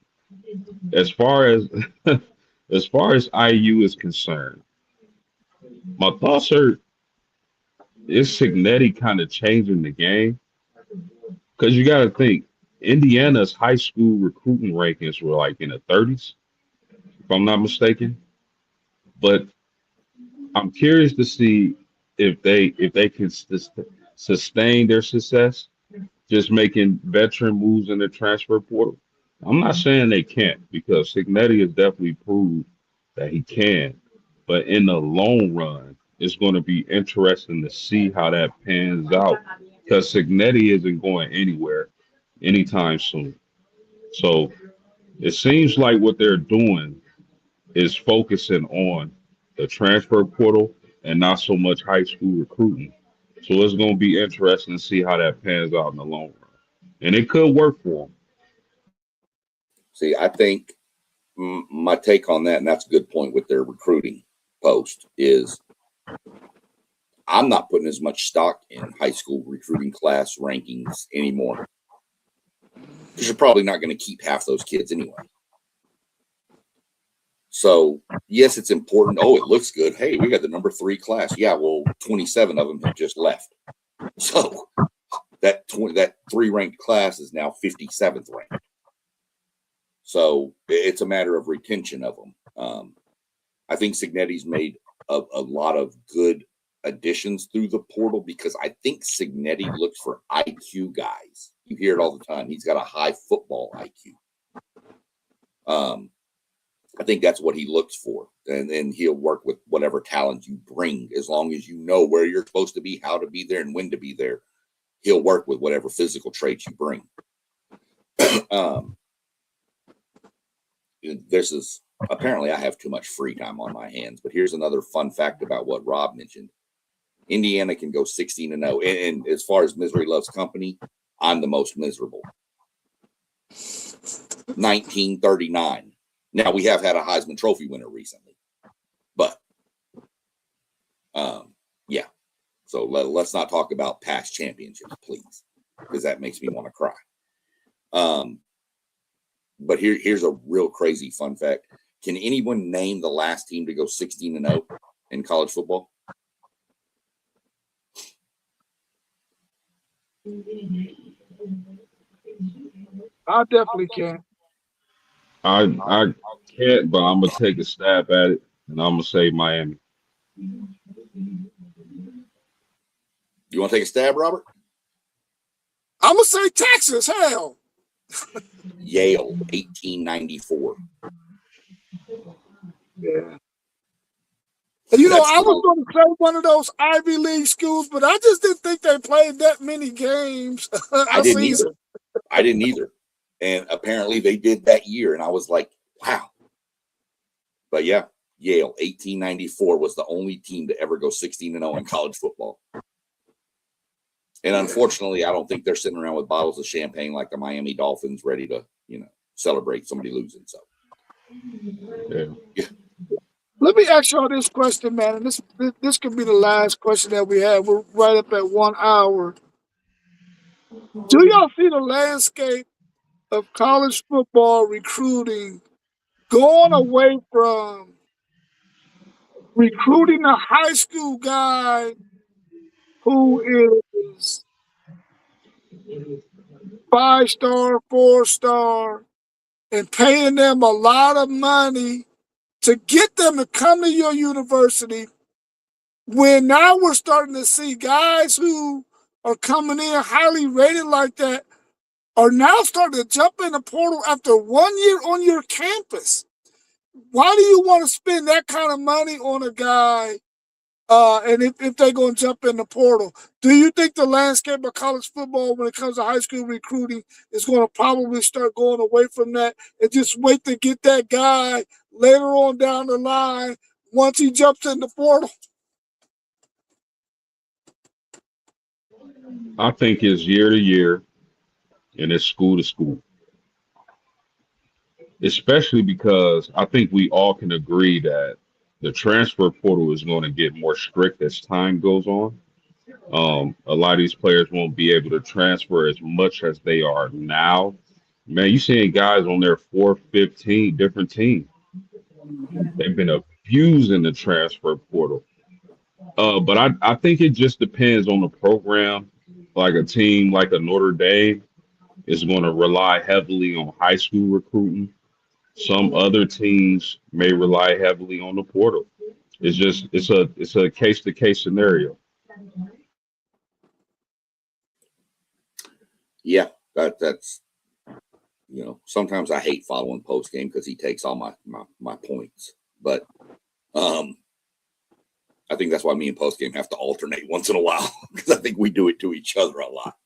as far as as far as IU is concerned, my thoughts are is Signetti kind of changing the game? Because you got to think, Indiana's high school recruiting rankings were like in the 30s, if I'm not mistaken. But I'm curious to see if they can sustain their success, just making veteran moves in the transfer portal. I'm not saying they can't because Signetti has definitely proved that he can. But in the long run, it's going to be interesting to see how that pans out because Signetti isn't going anywhere anytime soon. So it seems like what they're doing is focusing on the transfer portal and not so much high school recruiting. So it's going to be interesting to see how that pans out in the long run. And it could work for them. See, I think my take on that, and that's a good point with their recruiting post, is I'm not putting as much stock in high school recruiting class rankings anymore because you're probably not going to keep half those kids anyway. So, yes, it's important. Oh, it looks good. Hey, we got the number 3 class. Yeah, well, 27 of them have just left. So that 3 ranked class is now 57th ranked. So it's a matter of retention of them. I think Signetti's made a lot of good additions through the portal because I think Signetti looks for IQ guys. You hear it all the time. He's got a high football IQ. I think that's what he looks for. And then he'll work with whatever talent you bring as long as you know where you're supposed to be, how to be there, and when to be there. He'll work with whatever physical traits you bring. This is apparently I have too much free time on my hands, but here's another fun fact about what Rob mentioned. Indiana can go 16-0. And as far as misery loves company, I'm the most miserable. 1939. Now, we have had a Heisman Trophy winner recently, but yeah. So let's not talk about past championships, please, because that makes me want to cry. But here's a real crazy fun fact. Can anyone name the last team to go 16-0 in college football? I definitely can. I can't, but I'm gonna take a stab at it, and I'm gonna say Miami. You want to take a stab, Robert? I'm going to say Texas. Hell. Yale, 1894. Yeah. And, I was going to say one of those Ivy League schools, but I just didn't think they played that many games I didn't either. And apparently they did that year. And I was like, wow. But yeah, Yale, 1894 was the only team to ever go 16-0 in college football. And unfortunately, I don't think they're sitting around with bottles of champagne like the Miami Dolphins ready to, celebrate somebody losing. So, Yeah. Let me ask y'all this question, man. And this could be the last question that we have. We're right up at 1 hour. Do y'all see the landscape of college football recruiting going away from recruiting a high school guy who is 5-star, 4-star, and paying them a lot of money to get them to come to your university, when now we're starting to see guys who are coming in highly rated like that are now starting to jump in the portal after 1 year on your campus. Why do you want to spend that kind of money on a guy? And if they're going to jump in the portal, do you think the landscape of college football when it comes to high school recruiting is going to probably start going away from that and just wait to get that guy later on down the line once he jumps in the portal? I think it's year to year and it's school to school, especially because I think we all can agree that the transfer portal is going to get more strict as time goes on. A lot of these players won't be able to transfer as much as they are now. Man, you seeing guys on their 4-15 different teams. They've been abusing the transfer portal. But I think it just depends on the program. Like a team like a Notre Dame is going to rely heavily on high school recruiting. Some other teams may rely heavily on the portal. It's a case to case scenario. Yeah, that's sometimes I hate following post game because he takes all my points. But I think that's why me and post game have to alternate once in a while because I think we do it to each other a lot.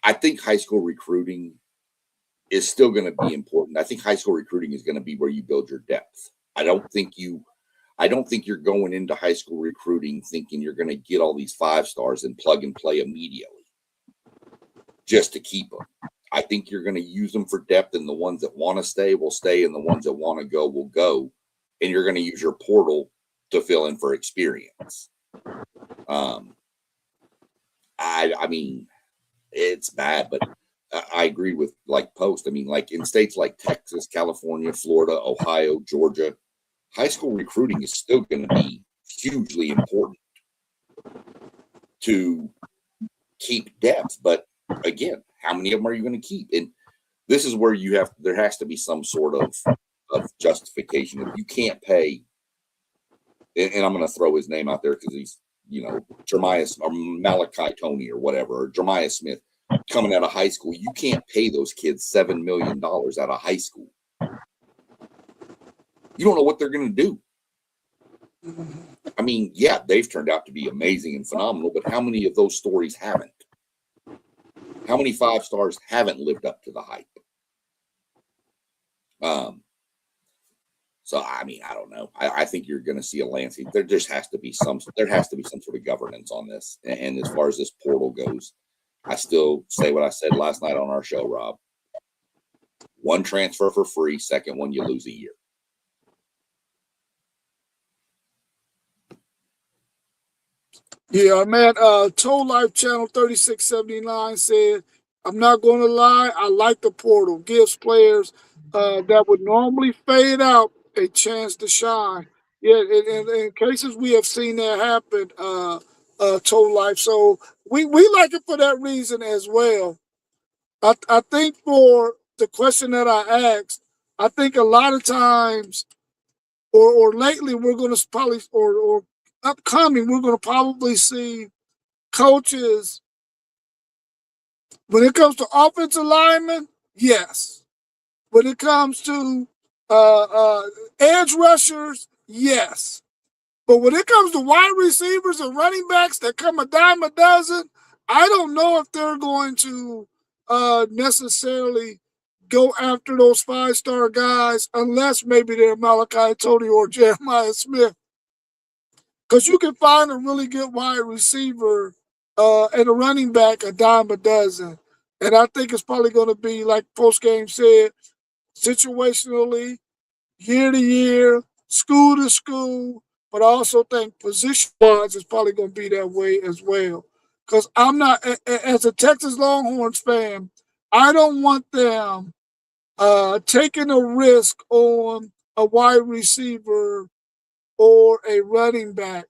I think high school recruiting is still going to be important. I think high school recruiting is going to be where you build your depth. I don't think you're going into high school recruiting thinking you're going to get all these 5-stars and plug and play immediately just to keep them. I think you're going to use them for depth, and the ones that want to stay will stay, and the ones that want to go will go. And you're going to use your portal to fill in for experience. I mean, it's bad, but I agree with like Post. I mean, like in states like Texas, California, Florida, Ohio, Georgia, high school recruiting is still going to be hugely important to keep depth. But again, how many of them are you going to keep? And this is where there has to be some sort of justification. If you can't pay, and I'm going to throw his name out there because he's, Jeremiah or Malachi Tony or whatever, or Jeremiah Smith coming out of high school. You can't pay those kids $7 million out of high school. You don't know what they're going to do. I mean, yeah, they've turned out to be amazing and phenomenal, but how many of those stories haven't? How many 5-stars haven't lived up to the hype? So I mean, I don't know. I think you're going to see a landscape. There has to be some sort of governance on this. And as far as this portal goes, I still say what I said last night on our show, Rob. One transfer for free, second one you lose a year. Yeah, man. Toll Life Channel 3679 said, I'm not going to lie, I like the portal. Gives players that would normally fade out a chance to shine. Yeah, in cases we have seen that happen, Toll Life. So we like it for that reason as well. I think for the question that I asked, I think a lot of times or lately we're going to probably or upcoming we're going to probably see coaches when it comes to offensive linemen, yes. When it comes to edge rushers, yes. But when it comes to wide receivers and running backs that come a dime a dozen, I don't know if they're going to necessarily go after those 5-star guys unless maybe they're Malachi Tony or Jeremiah Smith. Because you can find a really good wide receiver and a running back a dime a dozen. And I think it's probably going to be, like post-game said, situationally, year to year, school to school, but I also think position-wise it's probably going to be that way as well. Because I'm not, as a Texas Longhorns fan, I don't want them taking a risk on a wide receiver or a running back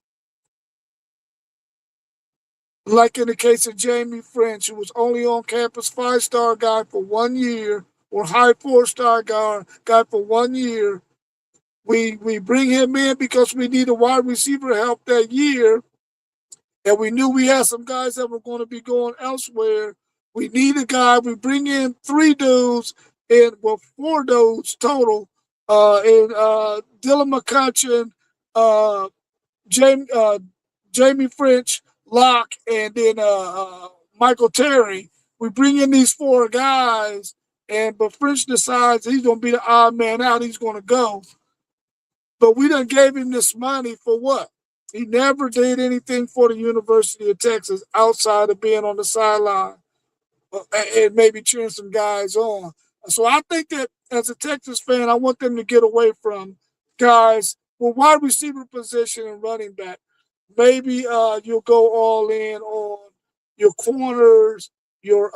Like in the case of Jamie French, who was only on campus 5-star guy for 1 year, or high 4-star guy for 1 year. We bring him in because we need a wide receiver help that year, and we knew we had some guys that were going to be going elsewhere. We need a guy. We bring in 3 dudes, and well, 4 dudes total. And Dylan McCutcheon, uh, Jamie, Jamie French, Locke, and then Michael Terry. We bring in these 4 guys, but French decides he's going to be the odd man out. He's going to go. But we done gave him this money for what? He never did anything for the University of Texas outside of being on the sideline and maybe cheering some guys on. So I think that as a Texas fan, I want them to get away from guys with wide receiver position and running back. Maybe you'll go all in on your corners, your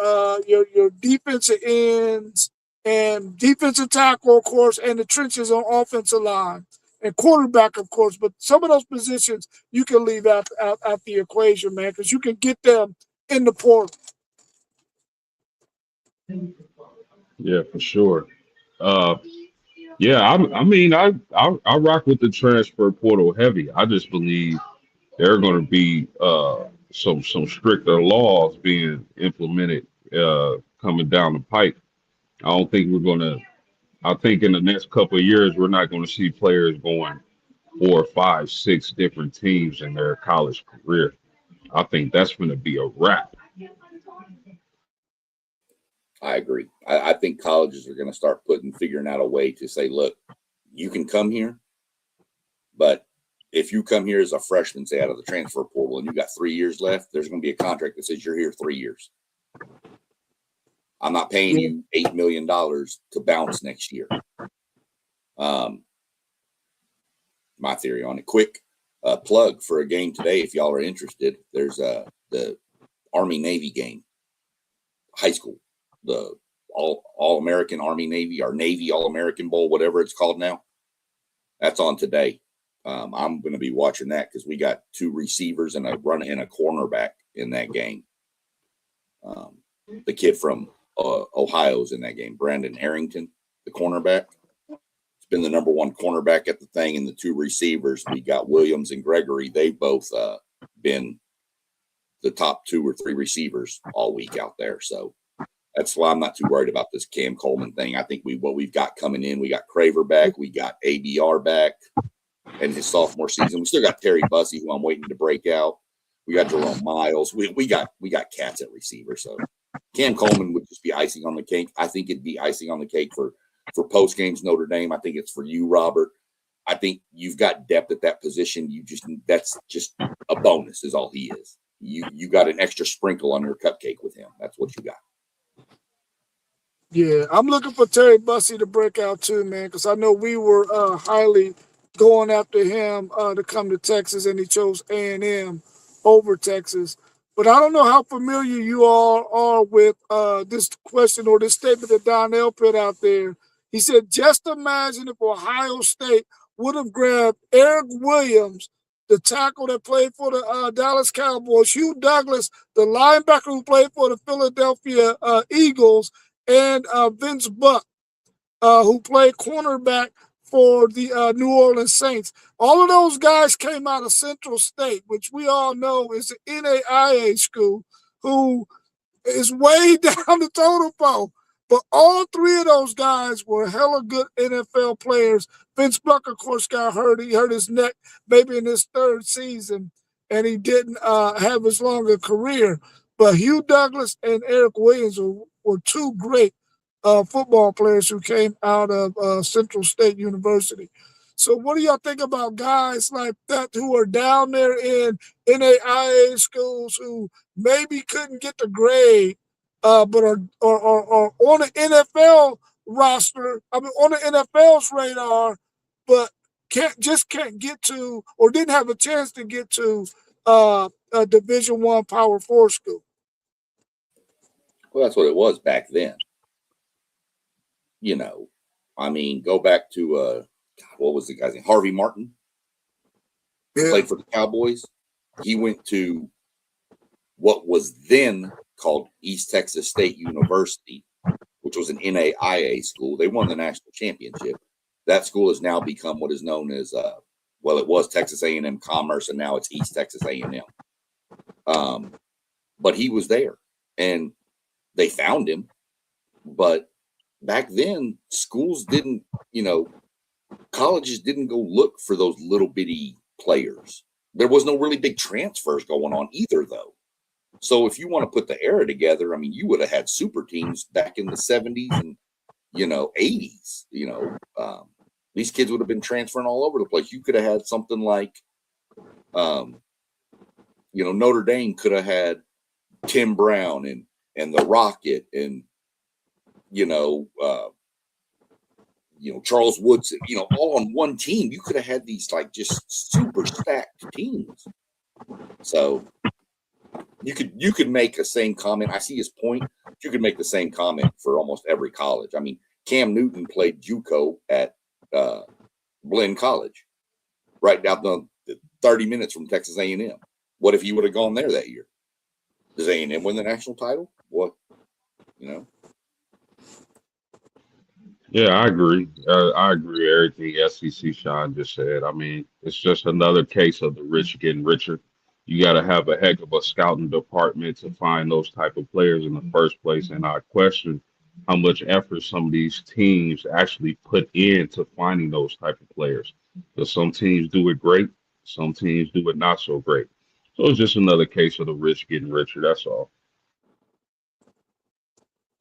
defensive ends, and defensive tackle, of course, and the trenches on offensive line, and quarterback, of course. But some of those positions you can leave out the equation, man, because you can get them in the portal. Yeah, for sure. Uh, yeah, I mean, I rock with the transfer portal heavy. I just believe there are going to be some stricter laws being implemented coming down the pipe. I don't think we're going to. I think in the next couple of years we're not going to see players going 4, 5, 6 different teams in their college career. I think that's going to be a wrap. I agree. I think colleges are going to start figuring out a way to say, look, you can come here, but if you come here as a freshman, say out of the transfer portal, and you got 3 years left, there's going to be a contract that says you're here 3 years. I'm not paying you $8 million to bounce next year. My theory on it. Quick plug for a game today, if y'all are interested. There's the Army Navy game, high school, the All American Army Navy or Navy All American Bowl, whatever it's called now. That's on today. I'm going to be watching that because we got 2 receivers and a cornerback in that game. The kid from Ohio's in that game, Brandon Arrington, the cornerback. It's been the number 1 cornerback at the thing, and the 2 receivers, we got Williams and Gregory. They've both been the top 2 or 3 receivers all week out there. So that's why I'm not too worried about this Cam Coleman thing. I think what we've got coming in, we got Craver back, we got ABR back in his sophomore season. We still got Terry Bussey, who I'm waiting to break out. We got Jerome Miles. We got cats at receiver. So Cam Coleman would just be icing on the cake. I think it'd be icing on the cake for post games Notre Dame. I think it's for you, Robert. I think you've got depth at that position. That's just a bonus is all he is. You got an extra sprinkle on your cupcake with him. That's what you got. Yeah, I'm looking for Terry Bussey to break out too, man, because I know we were highly going after him to come to Texas, and he chose A&M over Texas. But I don't know how familiar you all are with this question or this statement that Donnell put out there. He said, just imagine if Ohio State would have grabbed Eric Williams, the tackle that played for the Dallas Cowboys, Hugh Douglas, the linebacker who played for the Philadelphia Eagles, and Vince Buck, who played cornerback for the New Orleans Saints. All of those guys came out of Central State, which we all know is an NAIA school, who is way down the totem pole. But all 3 of those guys were hella good NFL players. Vince Buck, of course, got hurt. He hurt his neck maybe in his 3rd season, and he didn't have as long a career. But Hugh Douglas and Eric Williams were 2 great football players who came out of Central State University. So what do y'all think about guys like that who are down there in NAIA schools who maybe couldn't get the grade, but are on the NFL roster, I mean on the NFL's radar, but can't get to, or didn't have a chance to get to a Division I Power 4 school? Well, that's what it was back then. I mean, go back to what was the guy's name? Harvey Martin. Yeah. Played for the Cowboys. He went to what was then called East Texas State University, which was an NAIA school. They won the national championship. That school has now become what is known as, well, it was Texas A&M Commerce, and now it's East Texas A&M. But he was there, and they found him. But back then, schools didn't, colleges didn't go look for those little bitty players. There was no really big transfers going on either, though. So if you want to put the era together, I mean, you would have had super teams back in the 70s and, 80s. These kids would have been transferring all over the place. You could have had something like, Notre Dame could have had Tim Brown and the Rocket and, Charles Woodson, all on one team. You could have had these like just super stacked teams. So you could make the same comment. I see his point. You could make the same comment for almost every college. I mean, Cam Newton played JUCO at Blinn College, right down the 30 minutes from Texas A&M. What if he would have gone there that year? Does A&M win the national title? What, Yeah, I agree. I agree with everything SEC Sean just said. I mean, it's just another case of the rich getting richer. You got to have a heck of a scouting department to find those type of players in the first place. And I question how much effort some of these teams actually put into finding those type of players. Because some teams do it great, some teams do it not so great. So it's just another case of the rich getting richer. That's all.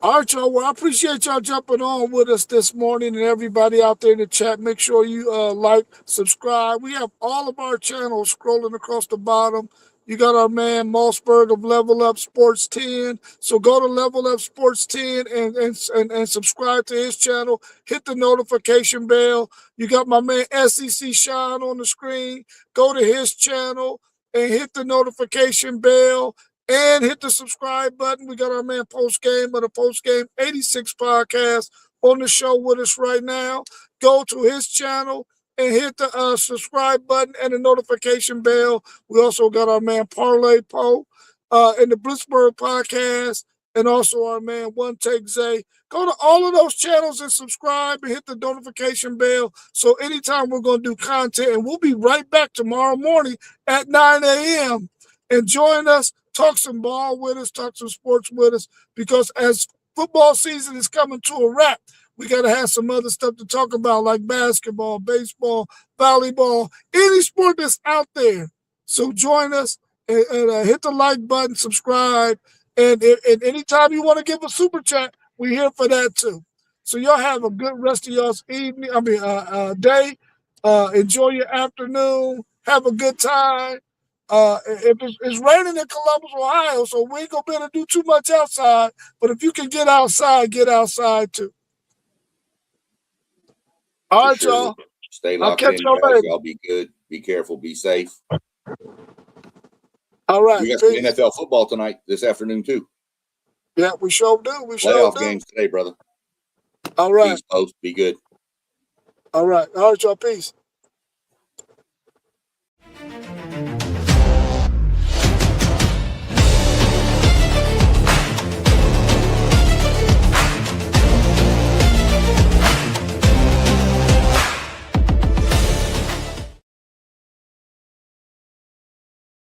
All right, y'all. Well, I appreciate y'all jumping on with us this morning, and everybody out there in the chat. Make sure you like, subscribe. We have all of our channels scrolling across the bottom. You got our man Mossberg of Level Up Sports 10. So go to Level Up Sports 10 and subscribe to his channel. Hit the notification bell. You got my man SEC Sean on the screen. Go to his channel and hit the notification bell. And hit the subscribe button. We got our man Post Game of the Post Game 86 podcast on the show with us right now. Go to his channel and hit the subscribe button and the notification bell. We also got our man Parlay Poe in the Blitzburg podcast, and also our man One Take Zay. Go to all of those channels and subscribe and hit the notification bell. So anytime we're going to do content, and we'll be right back tomorrow morning at 9 a.m. and join us. Talk some ball with us, talk some sports with us, because as football season is coming to a wrap, we got to have some other stuff to talk about, like basketball, baseball, volleyball, any sport that's out there. So join us and hit the like button, subscribe, and anytime you want to give a super chat, we're here for that too. So y'all have a good rest of y'all's evening. Day. Enjoy your afternoon. Have a good time. If it's raining in Columbus, Ohio, so we ain't gonna be able to do too much outside. But if you can get outside too. All for right, sure. y'all. Stay I'll locked catch in, y'all guys. later. Y'all be good. Be careful. Be safe. All right. We got some NFL football tonight, this afternoon, too. Yeah, we sure do. Playoff games today, brother. All right. Peace, Post. Be good. All right. All right, y'all. Peace.